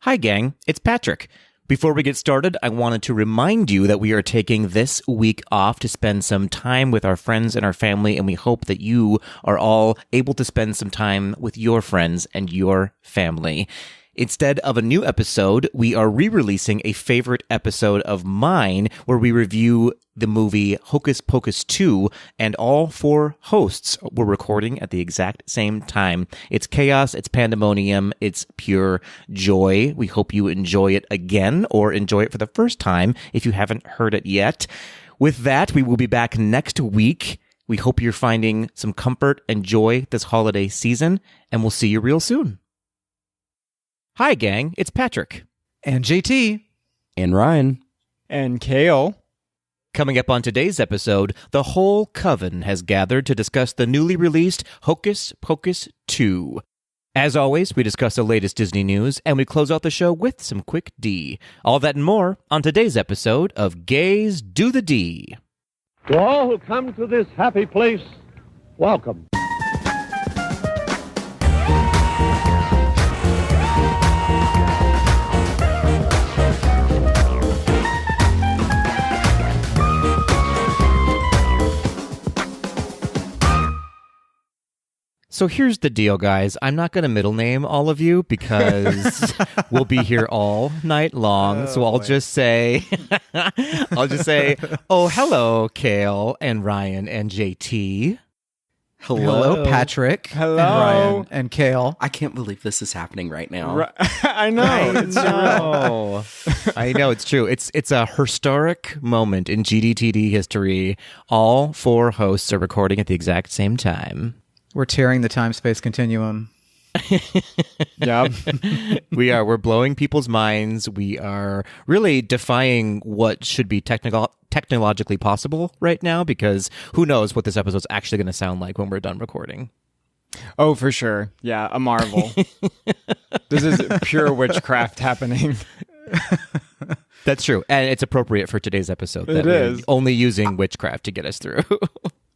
Hi, gang. It's Patrick. Before we get started, I wanted to remind you that we are taking this week off to spend some time with our friends and our family, and we hope that you are all able to spend some time with your friends and your family. Instead of a new episode, we are re-releasing a favorite episode of mine where we review the movie Hocus Pocus 2, and all four hosts were recording at the exact same time. It's chaos, it's pandemonium, it's pure joy. We hope you enjoy it again or enjoy it for the first time if you haven't heard it yet. With that, we will be back next week. We hope you're finding some comfort and joy this holiday season, and we'll see you real soon. Hi, gang. It's Patrick. And JT. And Ryan. And Kale. Coming up on today's episode, the whole coven has gathered to discuss the newly released Hocus Pocus 2. As always, we discuss the latest Disney news, and we close out the show with some Quck D. All that and more on today's episode of Gays Do the D. To all who come to this happy place, welcome. So here's the deal, guys. I'm not going to middle name all of you because we'll be here all night long. So I'll just say, oh, hello, Kale and Ryan and JT. Hello, Patrick. Hello. And Ryan and Kale. I can't believe this is happening right now. I know. It's surreal. I know, it's true. It's a historic moment in GDTD history. All four hosts are recording at the exact same time. We're tearing the time-space continuum. Yep. We're blowing people's minds. We are really defying what should be technologically possible right now, because who knows what this episode's actually going to sound like when we're done recording. Oh, for sure. Yeah, a marvel. This is pure witchcraft happening. That's true. And it's appropriate for today's episode. It is. Only using witchcraft to get us through.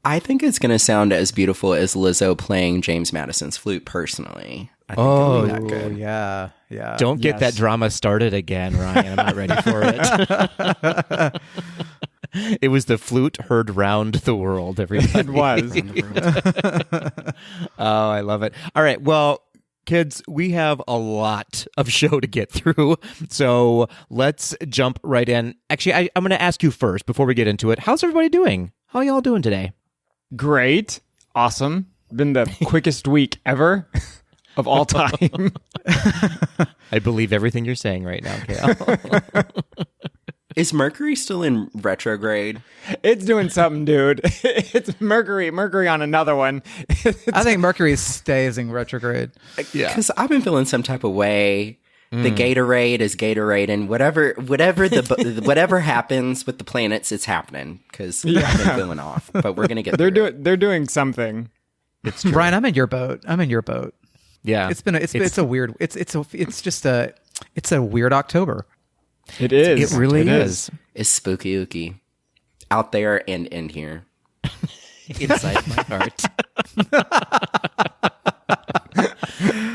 I think it's going to sound as beautiful as Lizzo playing James Madison's flute, personally. I think it'll be that good. Yeah. Don't get that drama started again, Ryan. I'm not ready for it. It was the flute heard round the world, everybody. It was. Oh, I love it. All right. Well, kids, we have a lot of show to get through, so let's jump right in. Actually, I'm going to ask you first before we get into it. How's everybody doing? How are y'all doing today? Great. Awesome. Been the quickest week ever of all time. I believe everything you're saying right now, Kale. Is Mercury still in retrograde? It's doing something, dude. It's Mercury on another one. I think Mercury stays in retrograde. Yeah. Because I've been feeling some type of way. The Gatorade is Gatorade, and whatever happens with the planets, it's happening. Because I've been feeling off, but we're gonna get. They're doing something. It's true. Brian, I'm in your boat. Yeah. It's a weird. It's a weird October. It is. It really is. It's spooky ooky out there and in here. Inside my heart.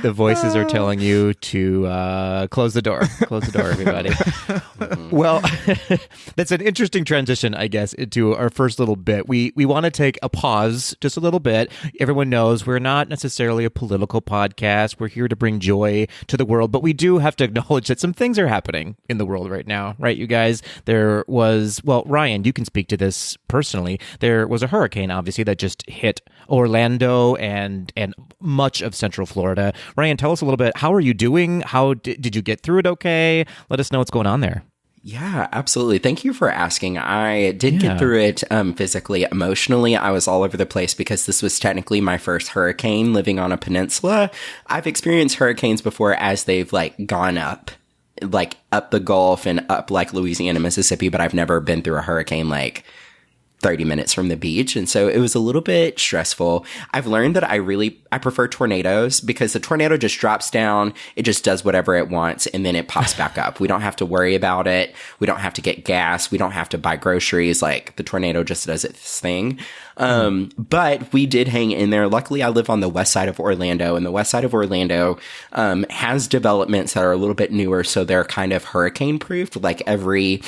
The voices are telling you to close the door. Close the door, everybody. Well, that's an interesting transition, I guess, into our first little bit. We want to take a pause just a little bit. Everyone knows we're not necessarily a political podcast. We're here to bring joy to the world, but we do have to acknowledge that some things are happening in the world right now, right, you guys? There was, well, Ryan, you can speak to this personally. There was a hurricane, obviously, that just hit Orlando and much of Central Florida. Ryan, tell us a little bit. How are you doing? How did you get through it okay? Let us know what's going on there. Yeah, absolutely. Thank you for asking. I did get through it physically. Emotionally, I was all over the place because this was technically my first hurricane living on a peninsula. I've experienced hurricanes before as they've gone up the Gulf and up Louisiana, Mississippi, but I've never been through a hurricane 30 minutes from the beach. And so it was a little bit stressful. I've learned that I prefer tornadoes because the tornado just drops down. It just does whatever it wants. And then it pops back up. We don't have to worry about it. We don't have to get gas. We don't have to buy groceries. Like the tornado just does its thing. But we did hang in there. Luckily, I live on the west side of Orlando, and the west side of Orlando, has developments that are a little bit newer. So they're kind of hurricane proofed. Like every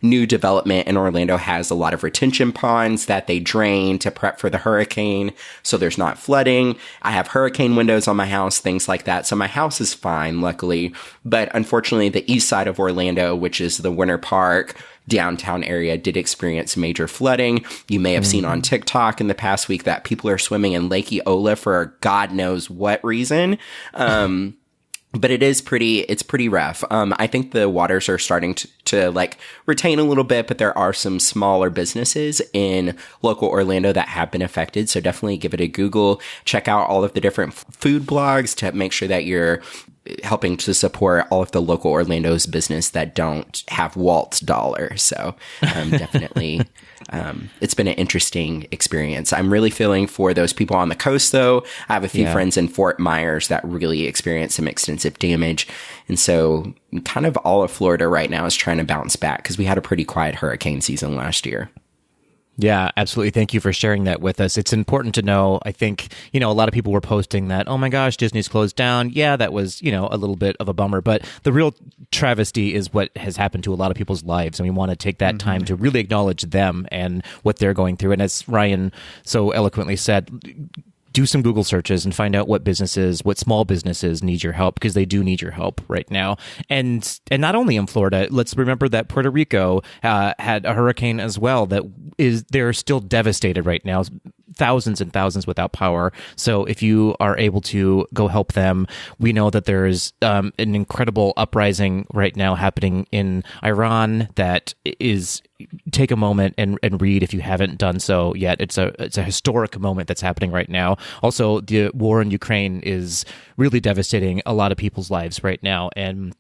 new development in Orlando has a lot of retention ponds that they drain to prep for the hurricane, so there's not flooding. I have hurricane windows on my house, things like that. So my house is fine, luckily. But unfortunately, the east side of Orlando, which is the Winter Park, downtown area, did experience major flooding. You may have seen on TikTok in the past week that people are swimming in Lake Eola for God knows what reason. But it's pretty rough. I think the waters are starting to like retain a little bit, but there are some smaller businesses in local Orlando that have been affected. So definitely give it a Google. Check out all of the different food blogs to make sure that you're helping to support all of the local Orlando's business that don't have Walt's dollar. So definitely, it's been an interesting experience. I'm really feeling for those people on the coast, though. I have a few friends in Fort Myers that really experienced some extensive damage. And so kind of all of Florida right now is trying to bounce back because we had a pretty quiet hurricane season last year. Yeah, absolutely. Thank you for sharing that with us. It's important to know. I think, a lot of people were posting that, oh my gosh, Disney's closed down. Yeah, that was, a little bit of a bummer. But the real travesty is what has happened to a lot of people's lives. And we want to take that time to really acknowledge them and what they're going through. And as Ryan so eloquently said, do some Google searches and find out what small businesses need your help, because they do need your help right now. And not only in Florida, let's remember that Puerto Rico had a hurricane as well they're still devastated right now. Thousands and thousands without power. So if you are able to go help them, we know that there is an incredible uprising right now happening in Iran that is, take a moment and read if you haven't done so yet. It's a historic moment that's happening right now. Also, the war in Ukraine is really devastating a lot of people's lives right now. And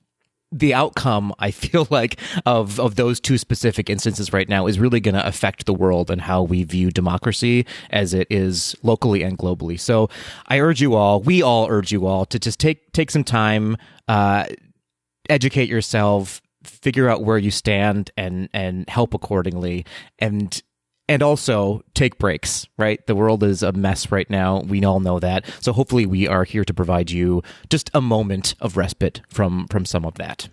the outcome, I feel like, of those two specific instances right now is really going to affect the world and how we view democracy as it is locally and globally. So we all urge you all to just take some time, educate yourself, figure out where you stand and help accordingly. And also take breaks, right? The world is a mess right now. We all know that. So hopefully we are here to provide you just a moment of respite from some of that.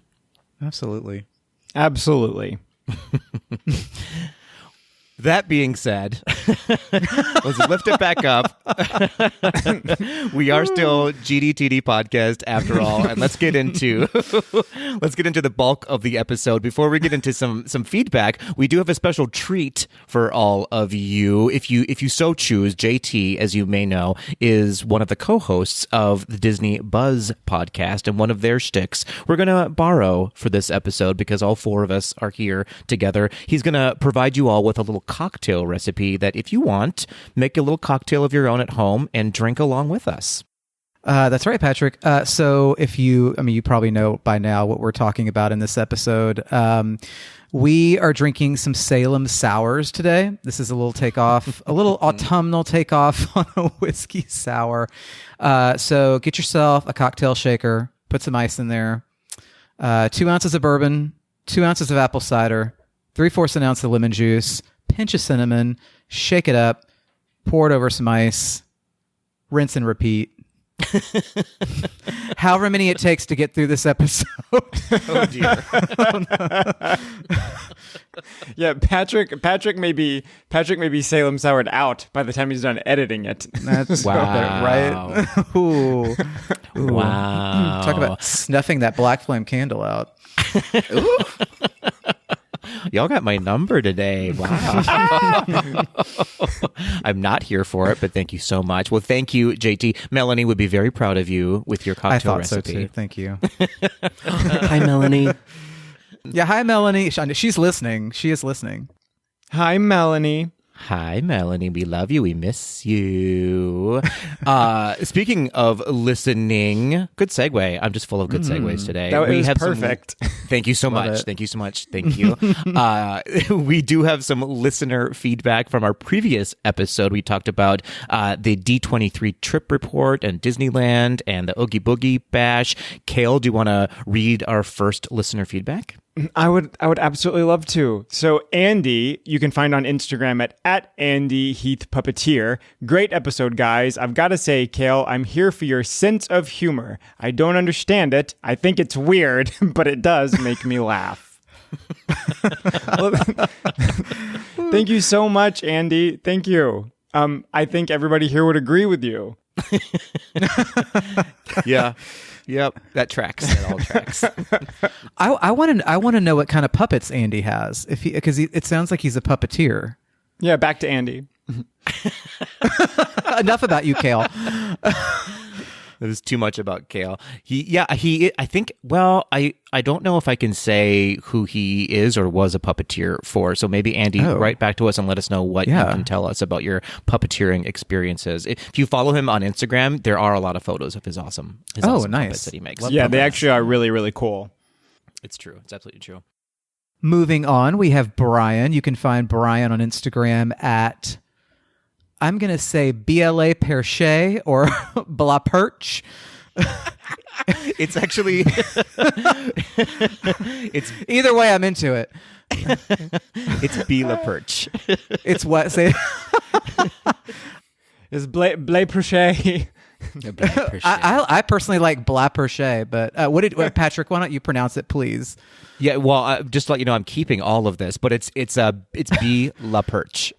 Absolutely. Absolutely. That being said, let's lift it back up. We are still GDTD podcast after all, and let's get into the bulk of the episode. Before we get into some feedback, we do have a special treat for all of you. If you so choose, JT, as you may know, is one of the co-hosts of the Disney Buzz podcast, and one of their shticks we're going to borrow for this episode because all four of us are here together. He's going to provide you all with a little cocktail recipe that, if you want, make a little cocktail of your own at home and drink along with us. That's right, Patrick. So if you probably know by now what we're talking about in this episode. We are drinking some Salem sours today. This is a little takeoff, a little autumnal takeoff on a whiskey sour. So get yourself a cocktail shaker, put some ice in there, 2 ounces of bourbon, 2 ounces of apple cider, 3/4 an ounce of lemon juice, pinch of cinnamon, shake it up, pour it over some ice, rinse and repeat. However many it takes to get through this episode. Oh dear. Yeah, Patrick may be Salem soured out by the time he's done editing it. That's right. Ooh. Wow. Talk about snuffing that black flame candle out. Ooh. Y'all got my number today. Wow. I'm not here for it, but thank you so much. Well, thank you, JT. Melanie would be very proud of you with your cocktail recipe. I thought so too. Thank you. Hi, Melanie. Yeah, hi, Melanie. She's listening. She is listening. Hi, Melanie. Hi, Melanie. We love you. We miss you. Speaking of listening, good segue. I'm just full of good segues today. That was perfect. Thank you so much. Thank you so much. Thank you. We do have some listener feedback from our previous episode. We talked about the D23 trip report and Disneyland and the Oogie Boogie Bash. Kale, do you want to read our first listener feedback? I would absolutely love to. So Andy, you can find on Instagram at Andy Heath Puppeteer. Great episode, guys. I've got to say, Kale, I'm here for your sense of humor. I don't understand it. I think it's weird, but it does make me laugh. Thank you so much, Andy. Thank you. I think everybody here would agree with you. Yeah. Yep, that tracks. That all tracks. I want to know what kind of puppets Andy has, because it sounds like he's a puppeteer. Yeah, back to Andy. Enough about you, Kale. It was too much about Kale. I think, well, I don't know if I can say who he is or was a puppeteer for. So maybe Andy, write back to us and let us know what you can tell us about your puppeteering experiences. If you follow him on Instagram, there are a lot of photos of his awesome nice puppets that he makes. Yeah, they actually are really, really cool. It's true. It's absolutely true. Moving on, we have Brian. You can find Brian on Instagram at, I'm going to say BLA Perche or Bla Perch. It's actually... it's either way, I'm into it. It's Bla Perch. It's what? Say It's Blé Perche. I personally like Bla Perche, but Patrick, why don't you pronounce it, please? Yeah, well, just to let you know, I'm keeping all of this, but it's B La Perch.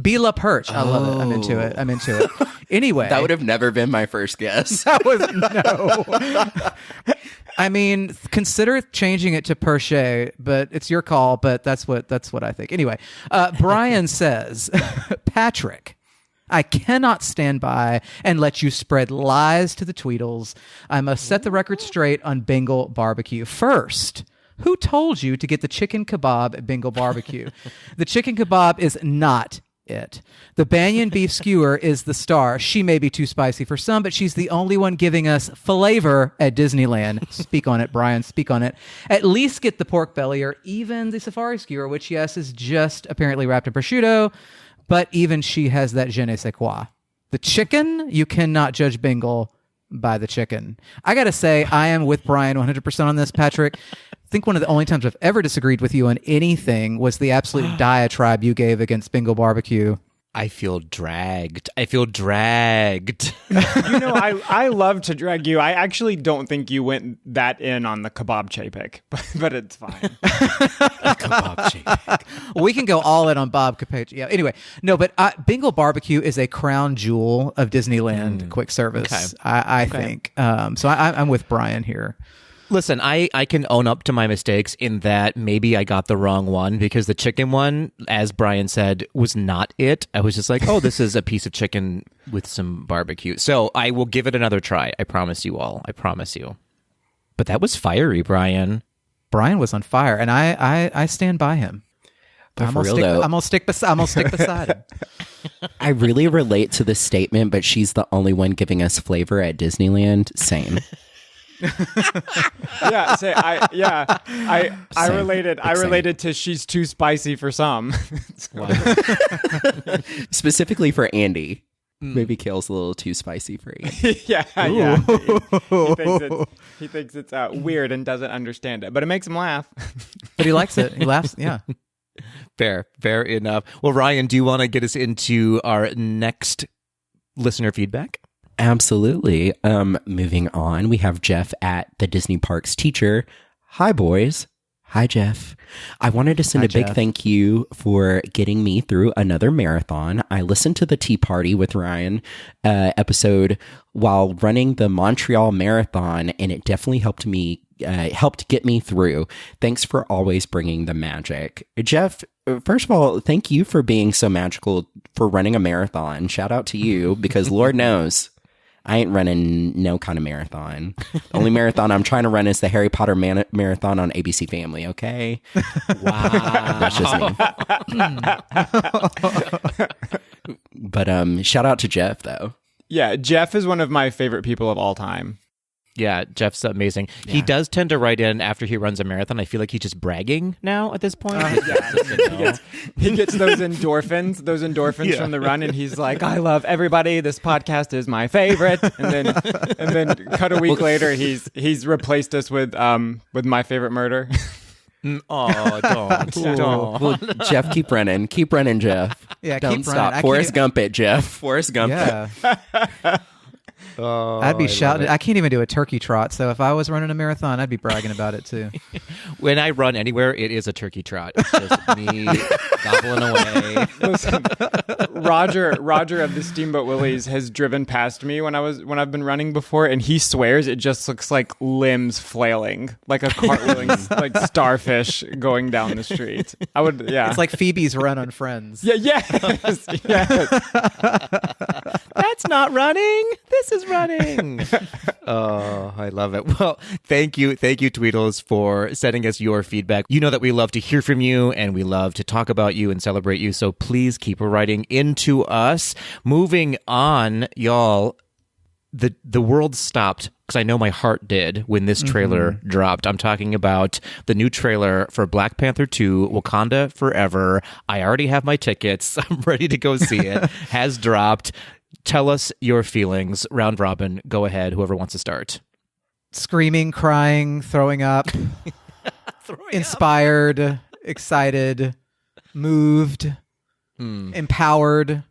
B La Perch. I love it. I'm into it. Anyway, That would have never been my first guess. that was no. I mean, consider changing it to Perche, but it's your call. But that's what I think. Anyway, Brian says, Patrick, I cannot stand by and let you spread lies to the Tweedles. I must set the record straight on Bengal barbecue. First, who told you to get the chicken kebab at Bengal barbecue? The chicken kebab is not it. The banyan beef skewer is the star. She may be too spicy for some, but she's the only one giving us flavor at Disneyland. Speak on it, Brian. Speak on it. At least get the pork belly or even the safari skewer, which, yes, is just apparently wrapped in prosciutto. But even she has that je ne sais quoi. The chicken, you cannot judge Bengal by the chicken. I got to say, I am with Brian 100% on this, Patrick. I think one of the only times I've ever disagreed with you on anything was the absolute diatribe you gave against Bengal barbecue. I feel dragged. You know, I love to drag you. I actually don't think you went that in on the kebab pick, but it's fine. Kebab pick. We can go all in on Bob Capage. Yeah. Anyway, no, but Bengal barbecue is a crown jewel of Disneyland quick service. Okay. I think. So I'm with Brian here. Listen, I can own up to my mistakes in that maybe I got the wrong one because the chicken one, as Brian said, was not it. I was just like, oh, this is a piece of chicken with some barbecue. So I will give it another try. I promise you all. I promise you. But that was fiery, Brian. Brian was on fire, and I stand by him. But I'm gonna stick beside him. I really relate to this statement, but she's the only one giving us flavor at Disneyland. Same. I related to she's too spicy for some. Specifically for Andy. Maybe Kale's a little too spicy for Andy. Yeah. He thinks it's weird and doesn't understand it, but it makes him laugh. But he likes it. He laughs. Yeah. Fair enough. Well, Ryan, do you want to get us into our next listener feedback? Absolutely. Moving on, we have Jeff at the Disney Parks teacher. Hi, boys. Hi, Jeff. I wanted to send a big thank you for getting me through another marathon. I listened to the Tea Party with Ryan episode while running the Montreal Marathon, and it definitely helped get me through. Thanks for always bringing the magic. Jeff, first of all, thank you for being so magical for running a marathon. Shout out to you, because Lord knows I ain't running no kind of marathon. The only marathon I'm trying to run is the Harry Potter marathon on ABC Family, okay? Wow. That's just me. But shout out to Jeff, though. Yeah, Jeff is one of my favorite people of all time. Yeah, Jeff's amazing. Yeah. He does tend to write in after he runs a marathon. I feel like he's just bragging now at this point. He gets those endorphins from the run, and he's like, "I love everybody. This podcast is my favorite." And then cut a week later, he's replaced us with My Favorite Murder. Oh, don't. Well, Jeff, keep running, Jeff. Yeah, don't keep stop. running. Forrest Gump it, Jeff. Forrest Gump Yeah. it. Oh, I'd be shouting. I can't even do a turkey trot, so if I was running a marathon, I'd be bragging about it too. When I run anywhere, it is a turkey trot. It's just me gobbling away. Listen, Roger of the Steamboat Willies has driven past me when I've been running before, and he swears it just looks like limbs flailing, like a cartwheeling, like starfish going down the street. It's like Phoebe's run on Friends. Yeah, yes. That's not running. This is running. Oh, I love it. Well, thank you, Tweedles, for sending us your feedback. You know that we love to hear from you and we love to talk about you and celebrate you. So please keep writing into us. Moving on, y'all. The world stopped because I know my heart did when this trailer dropped. I'm talking about the new trailer for Black Panther 2, Wakanda Forever. I already have my tickets. I'm ready to go see it. Has dropped. Tell us your feelings. Round robin. Go ahead. Whoever wants to start. Screaming, crying, throwing up, inspired, excited, moved, empowered,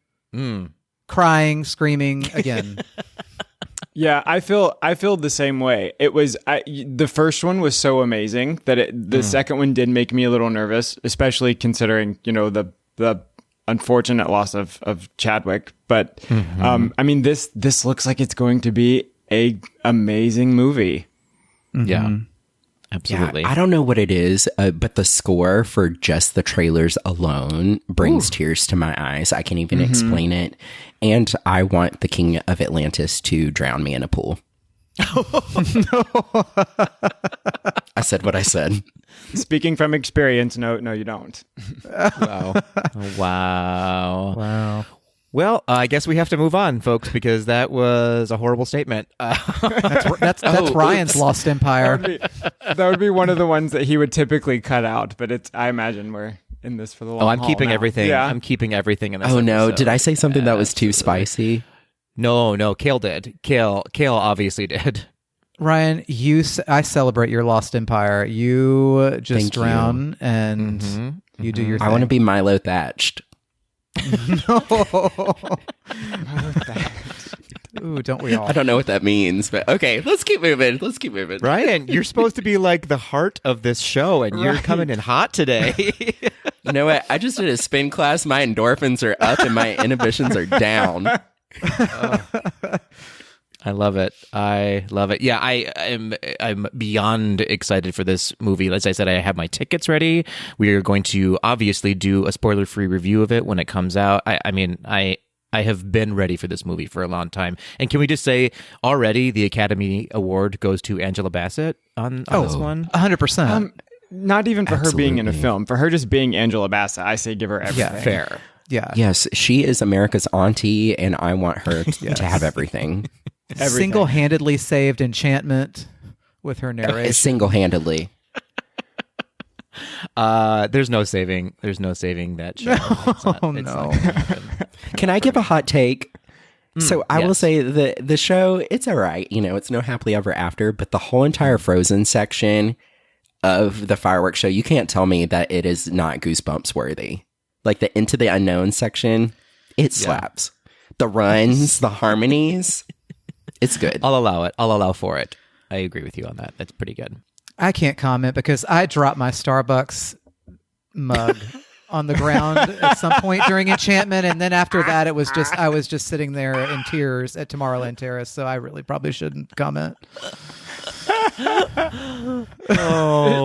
crying, screaming again. Yeah, I feel the same way. It was the first one was so amazing that the second one did make me a little nervous, especially considering the unfortunate loss of Chadwick. But I mean, this looks like it's going to be a amazing movie. Yeah, absolutely. Yeah, I don't know what it is, but the score for just the trailers alone brings tears to my eyes. I can't even explain it. And I want the King of Atlantis to drown me in a pool. I said what I said. Speaking from experience, no, you don't. Wow. Well, I guess we have to move on, folks, because that was a horrible statement. That's Ryan's Lost Empire. That would be one of the ones that he would typically cut out, but I imagine we're in this for the long haul. I'm keeping now. everything. Yeah. I'm keeping everything in this. Oh no, episode. did I say something that was too spicy? No, Kale did. Kale obviously did. Ryan, I celebrate your Lost Empire. You just Thank drown and you do your thing. I want to be Milo Thatched. Ooh, don't we all? I don't know what that means, but okay, let's keep moving. Ryan, you're supposed to be like the heart of this show, and you're coming in hot today. You know what? I just did a spin class. My endorphins are up and my inhibitions are down. I love it. Yeah, I'm beyond excited for this movie. As I said, I have my tickets ready. We are going to obviously do a spoiler-free review of it when it comes out. I have been ready for this movie for a long time. And can we just say already the Academy Award goes to Angela Bassett on this one? 100%. Not even for her being in a film. For her just being Angela Bassett, I say give her everything. Yeah, fair. Yeah. Yes, she is America's auntie, and I want her to have everything. Single-handedly saved Enchantment with her narration. Single-handedly. There's no saving that show. No. Can I give a hot take? So I will say the show, it's all right. It's no happily ever after, but the whole entire Frozen section of the fireworks show, you can't tell me that it is not Goosebumps worthy. Like the Into the Unknown section, it slaps. The runs, the harmonies, it's good. I'll allow it. I'll allow for it. I agree with you on that. That's pretty good. I can't comment because I dropped my Starbucks mug on the ground at some point during Enchantment, and then after that, I was just sitting there in tears at Tomorrowland Terrace. So I really probably shouldn't comment. Oh,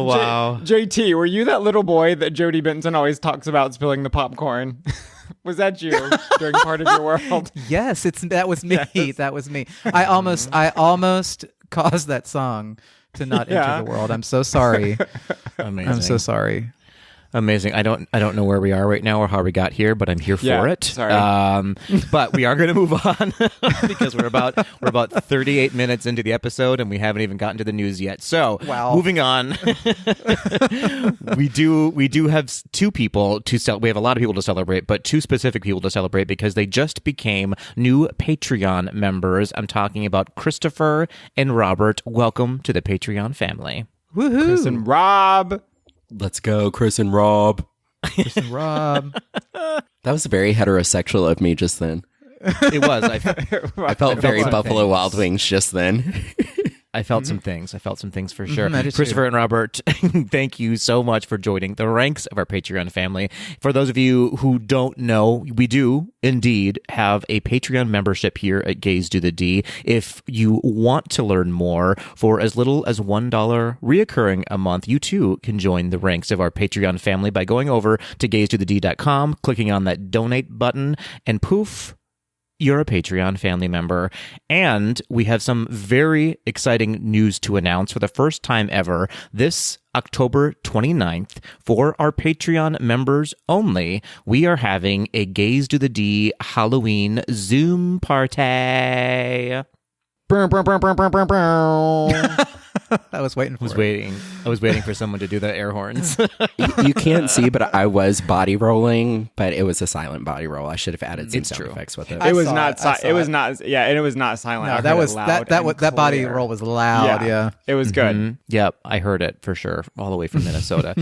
wow. JT, were you that little boy that Jody Benson always talks about spilling the popcorn? Was that you during part of your world? Yes, that was me. Yes. That was me. I almost caused that song to not enter the world. I'm so sorry. Amazing. I'm so sorry. Amazing. I don't know where we are right now or how we got here, but I'm here for it. Sorry. But we are going to move on because we're about 38 minutes into the episode and we haven't even gotten to the news yet. So, moving on. we do have two people we have a lot of people to celebrate, but two specific people to celebrate because they just became new Patreon members. I'm talking about Christopher and Robert. Welcome to the Patreon family. Woohoo! Chris and Rob. Let's go, Chris and Rob. Chris and Rob. That was very heterosexual of me just then. It was. I felt very Buffalo Wild Wings just then. I felt some things. I felt some things for sure. Christopher and Robert, thank you so much for joining the ranks of our Patreon family. For those of you who don't know, we do indeed have a Patreon membership here at Gaze Do the D. If you want to learn more, for as little as $1 reoccurring a month, you too can join the ranks of our Patreon family by going over to gazetothed.com, clicking on that donate button, and poof, you're a Patreon family member. And we have some very exciting news to announce for the first time ever. This October 29th, for our Patreon members only, we are having a Gaze to the D Halloween Zoom party. I was waiting for I was waiting for someone to do the air horns. You can't see, but I was body rolling, but it was a silent body roll. I should have added some sound effects with it. It was not silent. No, that body roll was loud. Yeah. It was good. Mm-hmm. Yep, I heard it for sure, all the way from Minnesota.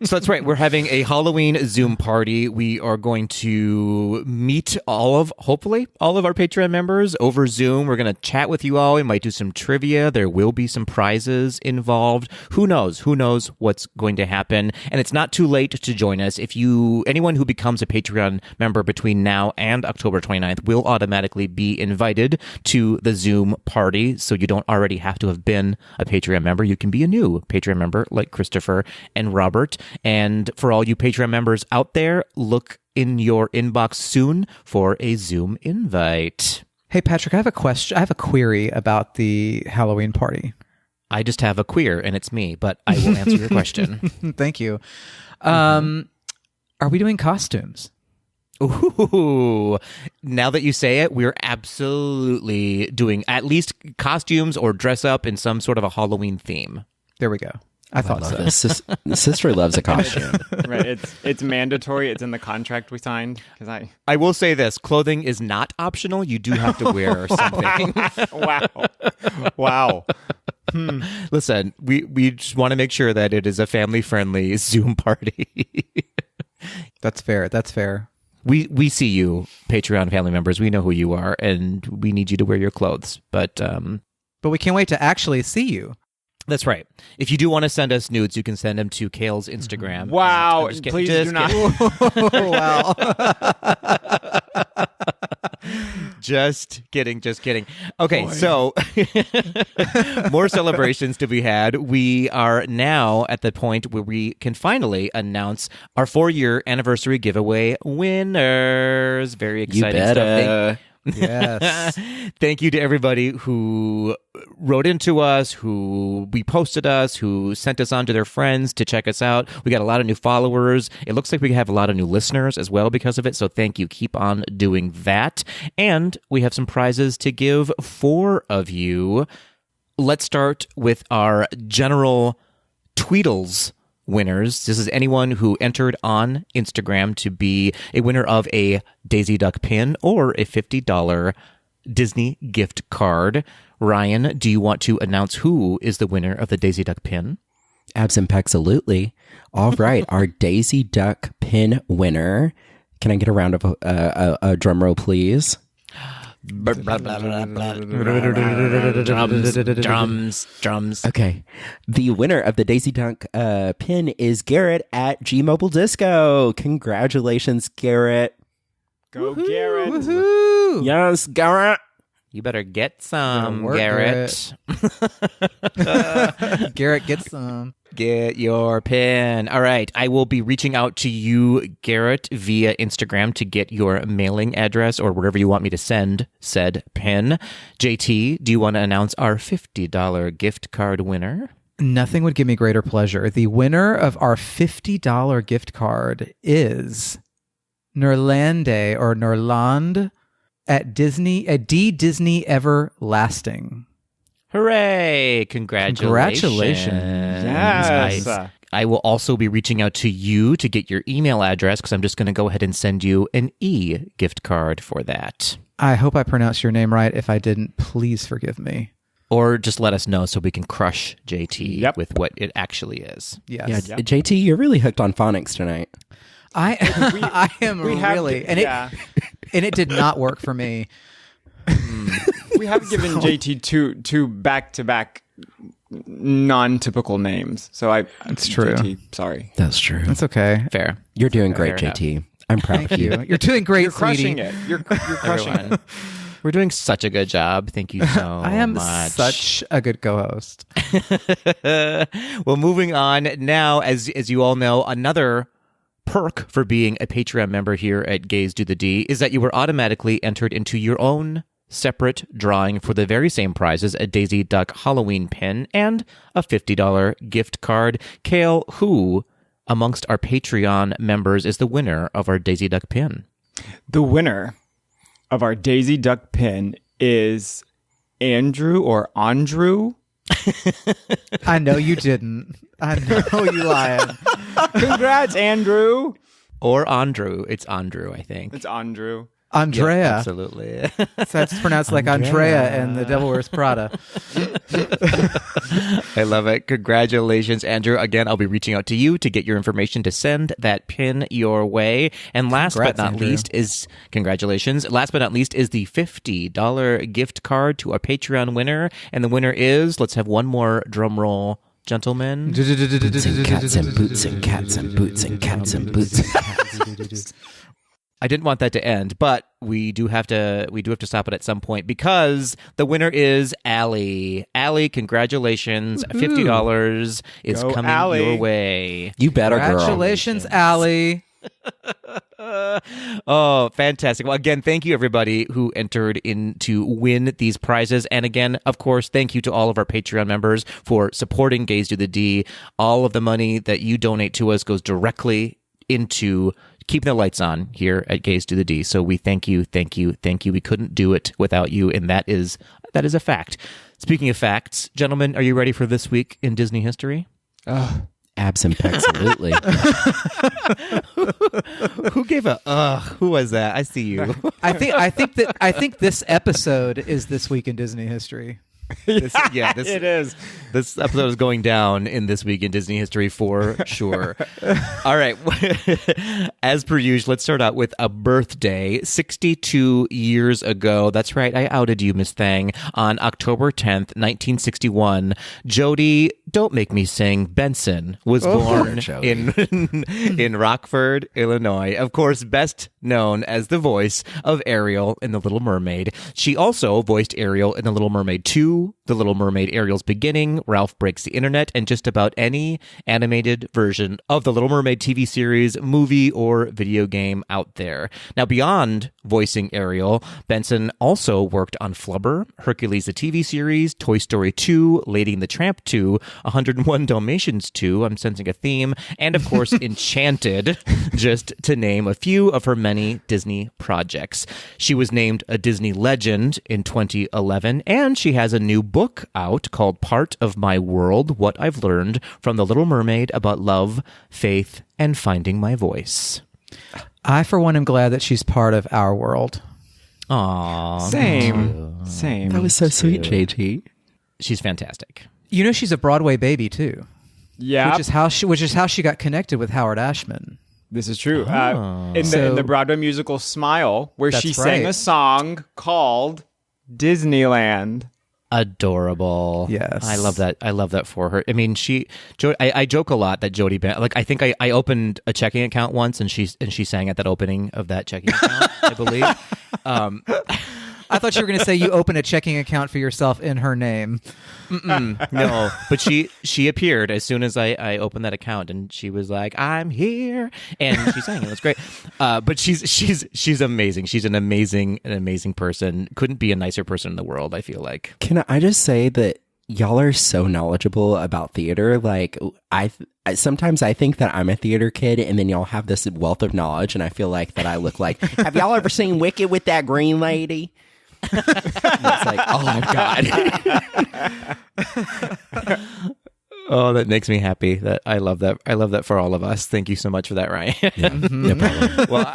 So that's right. We're having a Halloween Zoom party. We are going to meet hopefully all of our Patreon members over Zoom. We're going to chat with you all. We might do some trivia. There will be some prizes involved. Who knows? Who knows what's going to happen? And it's not too late to join us. Anyone who becomes a Patreon member between now and October 29th will automatically be invited to the Zoom party. So you don't already have to have been a Patreon member. You can be a new Patreon member like Christopher and Robert. And for all you Patreon members out there, look in your inbox soon for a Zoom invite. Hey, Patrick, I have a question. I have a query about the Halloween party. I just have a queer, and it's me, but I will answer your question. Thank you. Are we doing costumes? Ooh, now that you say it, we're absolutely doing at least costumes or dress up in some sort of a Halloween theme. There we go. I thought so. The sister loves a costume. Right. It's mandatory. It's in the contract we signed. I will say this: clothing is not optional. You do have to wear something. Wow. Listen, we just want to make sure that it is a family-friendly Zoom party. That's fair. We see you, Patreon family members. We know who you are, and we need you to wear your clothes. But we can't wait to actually see you. That's right. If you do want to send us nudes, you can send them to Kale's Instagram. Wow. Please do not. Wow. Just kidding. Okay, so more celebrations to be had. We are now at the point where we can finally announce our 4-year anniversary giveaway winners. Very exciting stuff. Yes. Thank you to everybody who wrote into us, who reposted us, who sent us on to their friends to check us out. We got a lot of new followers. It looks like we have a lot of new listeners as well because of it. So thank you. Keep on doing that. And we have some prizes to give 4 of you. Let's start with our general Tweedles winners. This is anyone who entered on Instagram to be a winner of a Daisy Duck pin or a $50 Disney gift card. Ryan, do you want to announce who is the winner of the Daisy Duck pin? Absolutely. All right. Our Daisy Duck pin winner. Can I get a round of a drum roll, please? Drums. Okay. The winner of the Daisy Duck pin is Garrett at G Mobile Disco. Congratulations, Garrett. Go, Garrett. Woohoo! Yes, Garrett. You better get some, work, Garrett. Garrett, get some. Get your pin. All right. I will be reaching out to you, Garrett, via Instagram to get your mailing address or wherever you want me to send said pin. JT, do you want to announce our $50 gift card winner? Nothing would give me greater pleasure. The winner of our $50 gift card is Nerlande or Nerland at D Disney Everlasting. Hooray! Congratulations. Yes. I will also be reaching out to you to get your email address because I'm just going to go ahead and send you an gift card for that. I hope I pronounced your name right. If I didn't, please forgive me. Or just let us know so we can crush JT with what it actually is. Yes. Yeah, JT, you're really hooked on phonics tonight. I am really. And it did not work for me. We have given JT two back-to-back non-typical names. So It's true. JT, sorry. That's true. It's okay. Fair. You're doing great, Fair JT. I'm proud Thank of you. you. You're doing great, You're crushing sweetie. it. You're crushing Everyone. it. We're doing such a good job. Thank you so I am much. such a good co-host. Well, moving on now, as you all know, another perk for being a Patreon member here at Gaze Do the D is that you were automatically entered into your own separate drawing for the very same prizes, a Daisy Duck Halloween pin and a $50 gift card. Kale, who amongst our Patreon members is the winner of our Daisy Duck pin? The winner of our Daisy Duck pin is Andrew or Andrew. I know you didn't. I know you lying. Congrats, Andrew. Or Andrew. It's Andrew, I think. It's Andrew. Andrea. Yeah, absolutely. So that's pronounced like Andrea in The Devil Wears Prada. I love it. Congratulations, Andrew. Again, I'll be reaching out to you to get your information to send that pin your way. And last Congrats, but not Andrew. least is, congratulations. Last but not least is the $50 gift card to our Patreon winner. And the winner is, let's have one more drum roll, gentlemen. Boots and cats and boots and cats and boots and cats and boots and cats. I didn't want that to end, but we do have to stop it at some point because the winner is Allie. Allie, congratulations. $50 is Go, coming Allie. your way. You better, girl. Congratulations, Allie. Oh, fantastic. Well, again, thank you everybody who entered in to win these prizes. And again, of course, thank you to all of our Patreon members for supporting Gaze Do the D. All of the money that you donate to us goes directly into keeping the lights on here at Gaze Do the D. So we thank you. We couldn't do it without you, and that is a fact. Speaking of facts, gentlemen, are you ready for this week in Disney history? Absolutely. Who gave a who was that? I see you. I think this episode is This Week in Disney History. This It is. This episode is going down in This Week in Disney History for sure. All right. As per usual, let's start out with a birthday. 62 years ago. That's right. I outed you, Miss Thang. On October 10th, 1961, Jody, don't make me sing, Benson was born in Rockford, Illinois. Of course, best known as the voice of Ariel in The Little Mermaid. She also voiced Ariel in The Little Mermaid 2, The Little Mermaid Ariel's Beginning, Ralph Breaks the Internet, and just about any animated version of The Little Mermaid TV series, movie, or video game out there. Now, beyond voicing Ariel, Benson also worked on Flubber, Hercules the TV series, Toy Story 2, Lady and the Tramp 2, 101 Dalmatians 2, I'm sensing a theme, and of course, Enchanted, just to name a few of her many Disney projects. She was named a Disney legend in 2011, and she has a new book out called Part of My World, What I've Learned from The Little Mermaid About Love, Faith, and Finding My Voice. I, for one, am glad that she's part of our world. Aww. Same. That was so sweet, JT. She's fantastic. You know, she's a Broadway baby too. Yeah. Which is how she got connected with Howard Ashman. This is true. Oh. In the Broadway musical Smile, where she That's sang right. a song called Disneyland. Adorable. Yes. I love that for her. I mean, I joke a lot that Jodie Benson, like, I think I opened a checking account once and she sang at that opening of that checking account, I believe. I thought you were going to say you open a checking account for yourself in her name. No, but she appeared as soon as I opened that account, and she was like, "I'm here," and she sang. It was great. But she's amazing. She's an amazing person. Couldn't be a nicer person in the world, I feel like. Can I just say that y'all are so knowledgeable about theater? Like, sometimes I think that I'm a theater kid, and then y'all have this wealth of knowledge, and I feel like that I look like, have y'all ever seen Wicked with that green lady? It's like, oh my God. Oh, that makes me happy. That I love that. I love that for all of us. Thank you so much for that, Ryan. Yeah, no problem. Well,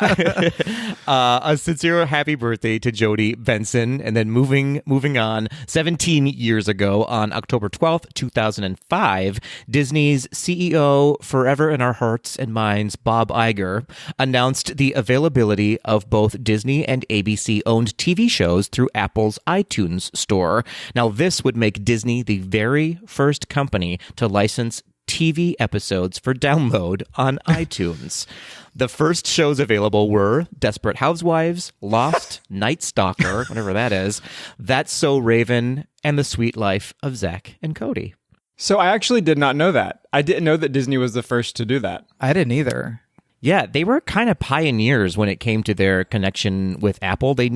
a sincere happy birthday to Jody Benson. And then moving on, 17 years ago on October 12th, 2005, Disney's CEO, forever in our hearts and minds, Bob Iger, announced the availability of both Disney and ABC-owned TV shows through Apple's iTunes store. Now, this would make Disney the very first company to license TV episodes for download on iTunes. The first shows available were Desperate Housewives, Lost, Night Stalker, whatever that is, That's So Raven, and The Sweet Life of Zach and Cody. So I actually did not know that. I didn't know that Disney was the first to do that. I didn't either. Yeah, they were kind of pioneers when it came to their connection with Apple. They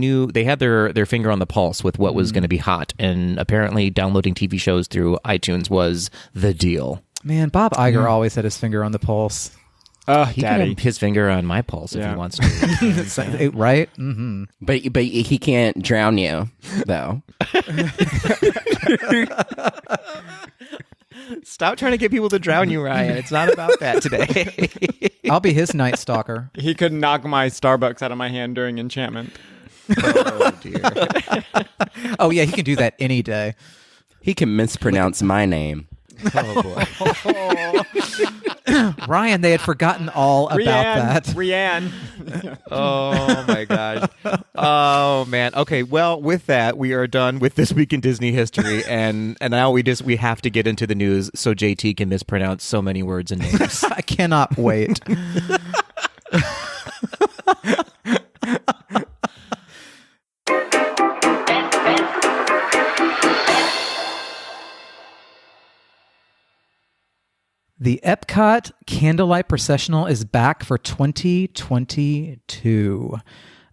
had their finger on the pulse with what was going to be hot, and apparently downloading TV shows through iTunes was the deal. Man, Bob Iger always had his finger on the pulse. Oh, He Daddy. can have his finger on my pulse if he wants to. Right? Mm-hmm. But he can't drown you, though. Stop trying to get people to drown you, Ryan. It's not about that today. I'll be his night stalker. He could knock my Starbucks out of my hand during enchantment. Oh, dear. Oh, yeah, he can do that any day. He can mispronounce my name. Oh, boy. Ryan, they had forgotten all about that. Rianne. Oh, my gosh. Oh, man. Okay, well, with that, we are done with This Week in Disney History, and now we have to get into the news so JT can mispronounce so many words and names. I cannot wait. The Epcot Candlelight Processional is back for 2022.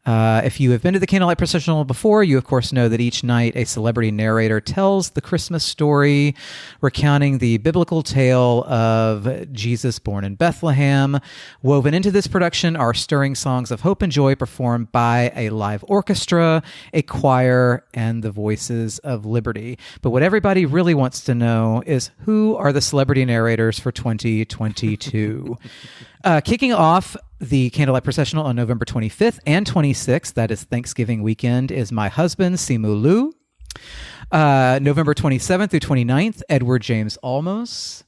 If you have been to the Candlelight Processional before, you of course know that each night a celebrity narrator tells the Christmas story, recounting the biblical tale of Jesus born in Bethlehem. Woven into this production are stirring songs of hope and joy performed by a live orchestra, a choir, and the Voices of Liberty. But what everybody really wants to know is, who are the celebrity narrators for 2022? Kicking off the Candlelight Processional on November 25th and 26th, that is Thanksgiving weekend, is My Husband, Simu Liu. November 27th through 29th, Edward James Olmos.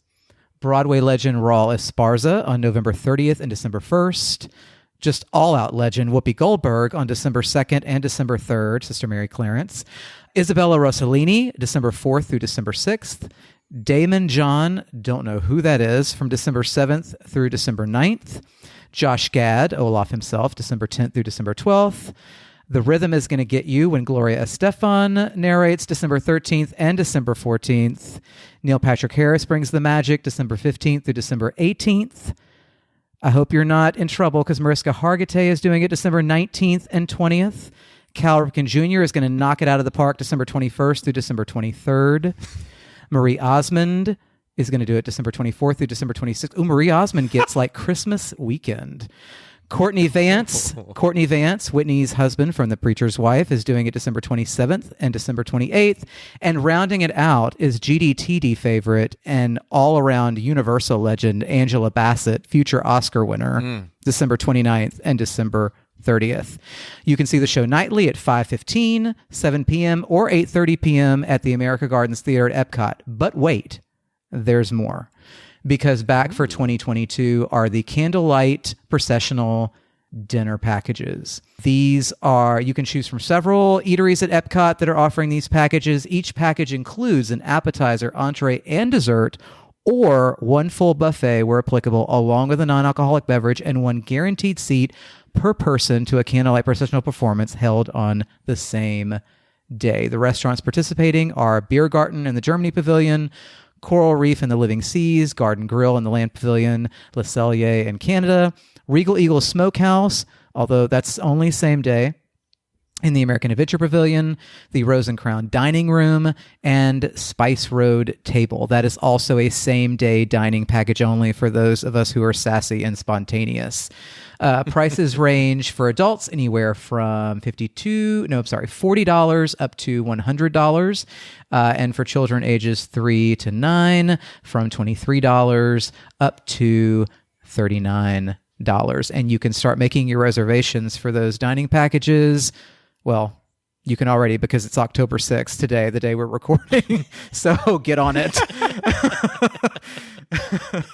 Broadway legend Raul Esparza on November 30th and December 1st. Just all-out legend Whoopi Goldberg on December 2nd and December 3rd, Sister Mary Clarence. Isabella Rossellini, December 4th through December 6th. Damon John, don't know who that is, from December 7th through December 9th. Josh Gad, Olaf himself, December 10th through December 12th. The Rhythm Is Gonna Get You when Gloria Estefan narrates, December 13th and December 14th. Neil Patrick Harris brings the magic, December 15th through December 18th. I hope you're not in trouble because Mariska Hargitay is doing it December 19th and 20th. Cal Ripken Jr. is going to knock it out of the park December 21st through December 23rd. Marie Osmond is going to do it December 24th through December 26th. Ooh, Marie Osmond gets like Christmas weekend. Courtney Vance, Whitney's husband from The Preacher's Wife, is doing it December 27th and December 28th. And rounding it out is GDTD favorite and all-around Universal legend Angela Bassett, future Oscar winner, December 29th and December 30th. You can see the show nightly at 5:15, 7 p.m., or 8:30 p.m. at the America Gardens Theater at Epcot. But wait, there's more. Because back for 2022 are the Candlelight Processional dinner packages. These are, you can choose from several eateries at Epcot that are offering these packages. Each package includes an appetizer, entree, and dessert, or one full buffet where applicable, along with a non-alcoholic beverage and one guaranteed seat per person to a candlelight processional performance held on the same day. The restaurants participating are Biergarten in the Germany Pavilion, Coral Reef in the Living Seas, Garden Grill in the Land Pavilion, Le Cellier in Canada, Regal Eagle Smokehouse, although that's only same day, in the American Adventure Pavilion, the Rose and Crown Dining Room, and Spice Road Table. That is also a same-day dining package only for those of us who are sassy and spontaneous. Prices range for adults anywhere from $40 up to $100, and for children ages 3 to 9 from $23 up to $39. And you can start making your reservations for those dining packages. Well, you can already, because it's October 6th today, the day we're recording. So get on it.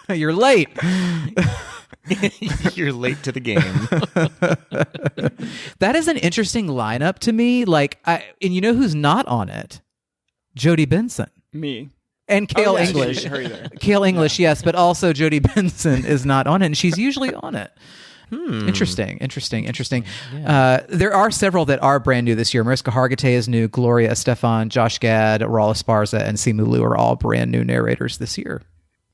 You're late. You're late to the game. That is an interesting lineup to me. And you know who's not on it? Jodie Benson. Me. And Kale English. Kale English, yes, but also Jodie Benson is not on it, and she's usually on it. Interesting. Yeah. There are several that are brand new this year. Mariska Hargitay is new. Gloria Estefan, Josh Gad, Raul Esparza, and Simu Liu are all brand new narrators this year.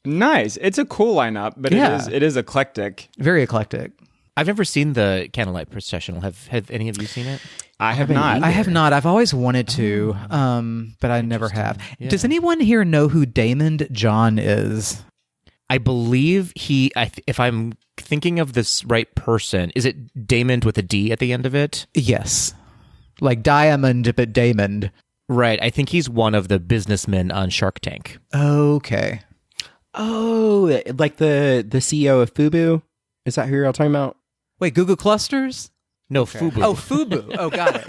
Nice. It's a cool lineup, but it is eclectic. Very eclectic. I've never seen the Candlelight Processional. Have any of you seen it? I have not. I have not. I've always wanted to, but I never have. Yeah. Does anyone here know who Damon John is? I believe if I'm thinking of this right person, is it Damon with a D at the end of it? Yes. Like Diamond, but Damon. Right. I think he's one of the businessmen on Shark Tank. Okay. Oh, like the CEO of Fubu? Is that who you're all talking about? Wait, Google Clusters? No, okay. Fubu. Oh, Fubu. Oh, got it.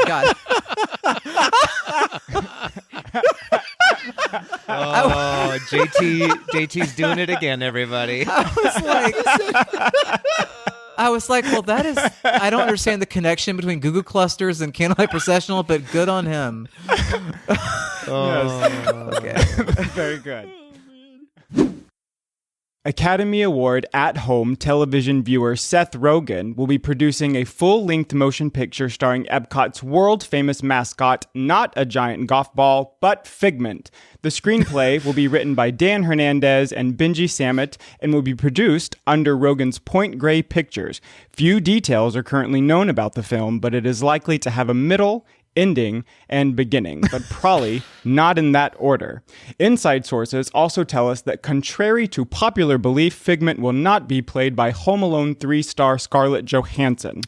Oh, JT's doing it again, everybody. I was like, well, I don't understand the connection between Google Clusters and Candlelight Processional, but good on him. Okay. Very good. Academy Award at-home television viewer Seth Rogen will be producing a full-length motion picture starring Epcot's world-famous mascot, not a giant golf ball, but Figment. The screenplay will be written by Dan Hernandez and Benji Sammet and will be produced under Rogen's Point Grey Pictures. Few details are currently known about the film, but it is likely to have a middle, ending, and beginning, but probably not in that order. Inside sources also tell us that contrary to popular belief, Figment will not be played by Home Alone 3-star Scarlett Johansson.